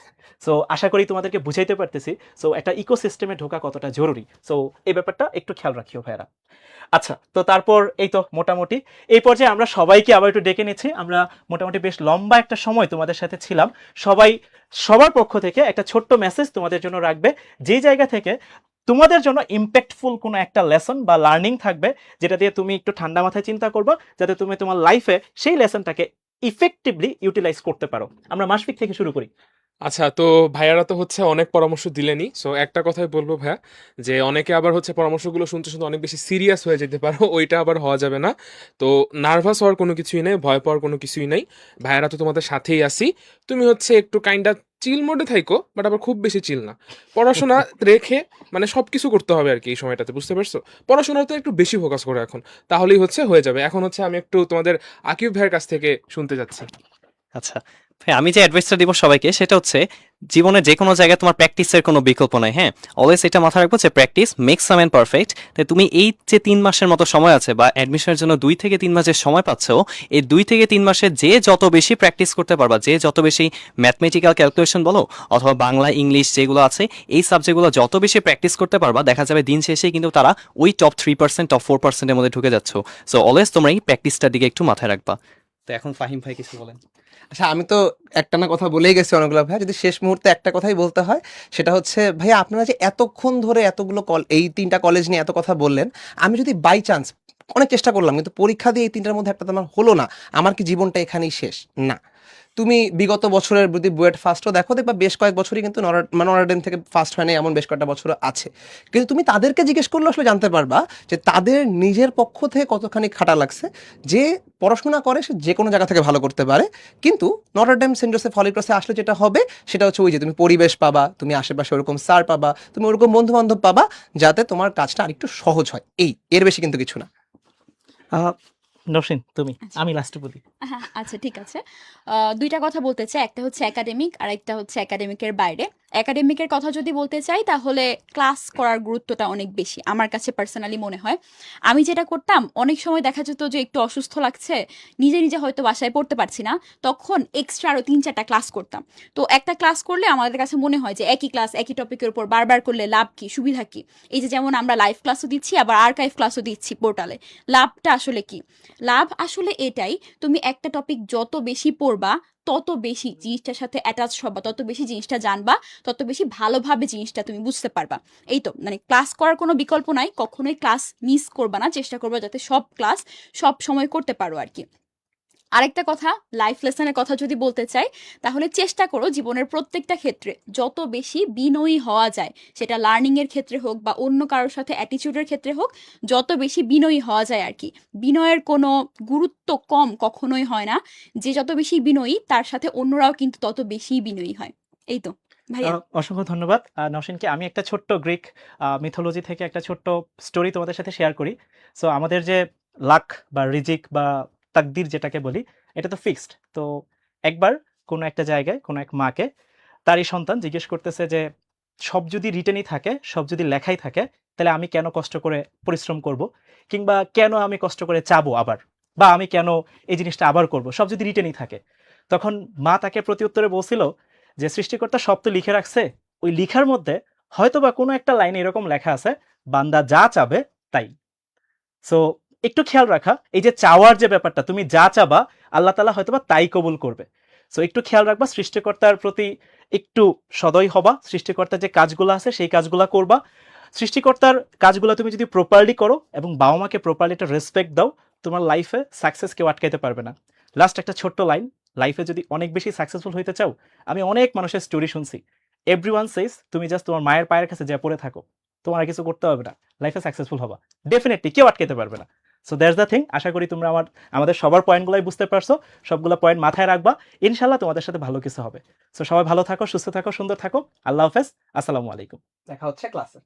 সো আশা করি তোমাদেরকে বুঝাইতে পারতেছি সো একটা ইকোসিস্টেমে ঢোকা কতটা জরুরি। সো এই ব্যাপারটা একটু খেয়াল রাখিও ভাইরা। আচ্ছা, তো তারপর এই তো মোটামুটি এই পর্যায়ে আমরা সবাইকে আবার একটু ডেকে নিচ্ছি। আমরা মোটামুটি বেশ লম্বা একটা সময় তোমাদের সাথে ছিলাম। সবাই সবার পক্ষ থেকে একটা ছোট্ট মেসেজ তোমাদের জন্য রাখবে, যেই জায়গা থেকে তোমাদের জন্য ইম্প্যাক্টফুল কোনো একটা লেসন বা লার্নিং থাকবে, যেটা দিয়ে তুমি একটু ঠান্ডা মাথায় চিন্তা করবে, যাতে তুমি তোমার লাইফে সেই লেসনটাকে ইফেক্টিভলি ইউটিলাইজ করতে পারো। আমরা মাসফিক থেকে শুরু করি। আচ্ছা, তো ভাইয়ারা তো হচ্ছে অনেক পরামর্শ দিলেনই। সো একটা কথাই বলবো ভাইয়া, যে অনেকে আবার হচ্ছে পরামর্শগুলো শুনতে শুনতে অনেক বেশি সিরিয়াস হয়ে যেতে পারো, ওইটা আবার হওয়া যাবে না। তো নার্ভাস হওয়ার কোনো কিছুই নেই, ভয় পাওয়ার কোনো কিছুই নেই। ভাইয়ারা তো তোমাদের সাথেই আসি। তুমি হচ্ছে একটু কাইন্ডা চিল মোডে থাইকো, বাট আবার খুব বেশি চিল না। পড়াশোনা রেখে মানে সব কিছু করতে হবে আর কি এই সময়টাতে, বুঝতে পারছো? পড়াশোনাতে একটু বেশি ফোকাস করো এখন, তাহলেই হচ্ছে হয়ে যাবে। এখন হচ্ছে আমি একটু তোমাদের আকিব ভাইয়ের কাছ থেকে শুনতে যাচ্ছি। আচ্ছা ভাই, আমি যে অ্যাডভাইসটা দিব সবাইকে সেটা হচ্ছে জীবনে যে কোনো জায়গায় তোমার প্র্যাকটিসের কোনো বিকল্প নাই। হ্যাঁ, অলওয়েজ এটা মাথায় রাখবো যে practice makes a man perfect. তাই তুমি এই যে 3 মাসের মতো সময় আছে বা অ্যাডমিশনের জন্য 2 থেকে 3 মাসের সময় পাচ্ছ, এই 2 থেকে 3 মাসে যে যত বেশি প্র্যাকটিস করতে পারবা, যে যত বেশি ম্যাথমেটিক্যাল ক্যালকুলেশন বলো অথবা বাংলা ইংলিশ যেগুলো আছে এই সাবজেক্টগুলো যত বেশি প্র্যাকটিস করতে পারবা, দেখা যাবে দিন শেষে কিন্তু তারা ওই টপ 3% টপ 4%-এর মধ্যে ঢুকে যাচ্ছ। সো অলওয়েজ তোমরা এই প্র্যাকটিসটার দিকে একটু মাথায় রাখবা। তো এখন ফাহিম ভাই কিছু বলেন। আচ্ছা, আমি তো একটা না কথা বলেই গেছি অনেকগুলো ভাই, যদি শেষ মুহূর্তে একটা কথাই বলতে হয় সেটা হচ্ছে ভাইয়া, আপনারা যে এতক্ষণ ধরে এতগুলো এই 3টা কলেজ নিয়ে এত কথা বললেন, আমি যদি বাই চান্স অনেক চেষ্টা করলাম কিন্তু পরীক্ষা দিয়ে এই 3টার মধ্যে একটা তো আমার হলো না, আমার কি জীবনটা এখানেই শেষ? না। তুমি বিগত বছরের যদি বুয়েট ফার্স্টও দেখো, দেখবা বেশ কয়েক বছরই কিন্তু নটরডেম থেকে ফার্স্ট হয় না এমন বেশ কয়েকটা বছর আছে। কিন্তু তুমি তাদেরকে জিজ্ঞেস করলে আসলে জানতে পারবা যে তাদের নিজের পক্ষ থেকে কতখানি খাটা লাগছে। যে পড়াশোনা করে সে যে কোনো জায়গা থেকে ভালো করতে পারে, কিন্তু নটরডেম, সেন্ট জোসেফ, হলি ক্রসে আসলে যেটা হবে সেটা হচ্ছে ওই যে তুমি পরিবেশ পাবা, তুমি আশেপাশে ওরকম স্যার পাবা, তুমি ওরকম বন্ধু বান্ধব পাবা, যাতে তোমার কাজটা আরেকটু সহজ হয়। এর বেশি কিন্তু কিছু না। নওশিন তুমি, আমি লাস্টে বলি। হ্যাঁ, আচ্ছা ঠিক আছে। দুইটা কথা বলতে চাই, একটা হচ্ছে একাডেমিক আর একটা হচ্ছে একাডেমিকের বাইরে। একাডেমিকের কথা যদি বলতে চাই তাহলে ক্লাস করার গুরুত্বটা অনেক বেশি আমার কাছে পার্সোনালি মনে হয়। আমি যেটা করতাম, অনেক সময় দেখা যেত যে একটু অসুস্থ লাগছে, নিজে নিজে হয়তো বাসায় পড়তে পারছি না, তখন এক্সট্রা আরও 3-4টা ক্লাস করতাম। তো একটা ক্লাস করলে আমাদের কাছে মনে হয় যে একই ক্লাস একই টপিকের উপর বারবার করলে লাভ কি, সুবিধা কি? এই যে যেমন আমরা লাইভ ক্লাসও দিচ্ছি আবার আর্কাইভ ক্লাসও দিচ্ছি পোর্টালে, লাভটা আসলে কি? লাভ আসলে এটাই, তুমি একটা টপিক যত বেশি পড়বা তত বেশি জিনিসটার সাথে অ্যাটাচ হবা, তত বেশি জিনিসটা জানবা, তত বেশি ভালোভাবে জিনিসটা তুমি বুঝতে পারবা। এই তো, মানে ক্লাস করার কোনো বিকল্প নাই, কখনোই ক্লাস মিস করবা না, চেষ্টা করবা যাতে সব ক্লাস সব সময় করতে পারো আর কি। আরেকটা কথা, লাইফ লেসনের কথা যদি বলতে চাই তাহলে চেষ্টা করো জীবনের প্রত্যেকটা ক্ষেত্রে যত বেশি বিনয়ী হওয়া যায়, সেটা লার্নিংয়ের ক্ষেত্রে হোক বা অন্য কারোর সাথে অ্যাটিটিউডের ক্ষেত্রে হোক, যত বেশি বিনয়ী হওয়া যায় আর কি। বিনয়ের কোনো গুরুত্ব কম কখনোই হয় না, যে যত বেশি বিনয়ী তার সাথে অন্যরাও কিন্তু তত বেশি বিনয়ী হয়। এই তো ভাইয়া। অসংখ্য ধন্যবাদ নওশিনকে। আমি একটা ছোট্ট গ্রিক মিথোলজি থেকে একটা ছোট্ট স্টোরি তোমাদের সাথে শেয়ার করি। সো আমাদের যে লাক বা রিজিক বা তাকদির যেটাকে বলি, এটা তো ফিক্সড। তো একবার কোনো একটা জায়গায় কোনো এক মাকে তারই সন্তান জিজ্ঞেস করতেছে যে সব যদি রিটেনই থাকে, সব যদি লেখাই থাকে, তাহলে আমি কেন কষ্ট করে পরিশ্রম করব, কিংবা কেন আমি কষ্ট করে চাবো আবার, বা আমি কেন এই জিনিসটা আবার করব, সব যদি রিটেনই থাকে। তখন মা তাকে প্রত্যুত্তরে বলছিল যে সৃষ্টিকর্তা সব তো লিখে রাখছে, ওই লিখার মধ্যে হয়তো বা কোনো একটা লাইনে এরকম লেখা আছে, বান্দা যা চাবে তাই। সো একটু খেয়াল রাখা, এই যে চাওয়ার যে ব্যাপারটা, তুমি যা চাবা আল্লাহ তাআলা হয়তোবা তাই কবুল করবে। সো একটু খেয়াল রাখবা, সৃষ্টিকর্তার প্রতি একটু সদয় হবা, সৃষ্টিকর্তার যে কাজগুলো আছে সেই কাজগুলো করবা। সৃষ্টিকর্তার কাজগুলো তুমি যদি প্রপারলি করো এবং বাবা মাকে প্রপারলি একটা রেসপেক্ট দাও, তোমার লাইফে সাকসেস কেউ আটকাইতে পারবে না। লাস্ট একটা ছোট্ট লাইন, লাইফে যদি অনেক বেশি সাকসেসফুল হইতে চাও, আমি অনেক মানুষের স্টোরি শুনছি, এভরিওয়ান সেজ তুমি জাস্ট তোমার মায়ের পায়ের কাছে যা পড়ে থাকো, তোমার আর কিছু করতে হবে না, লাইফে সাকসেসফুল হবা ডেফিনেটলি, কেউ আটকাতে পারবে না। So that's the thing. আশা করি তোমরা আমাদের সবার পয়েন্টগুলোই বুঝতে পারছো, সবগুলো পয়েন্ট মাথায় রাখবা, ইনশাল্লাহ তোমাদের সাথে ভালো কিছু হবে। সো সবাই ভালো থাকো, সুস্থ থাকো, সুন্দর থাকো। আল্লাহ হাফেজ, আসসালামু আলাইকুম। দেখা হচ্ছে ক্লাসে।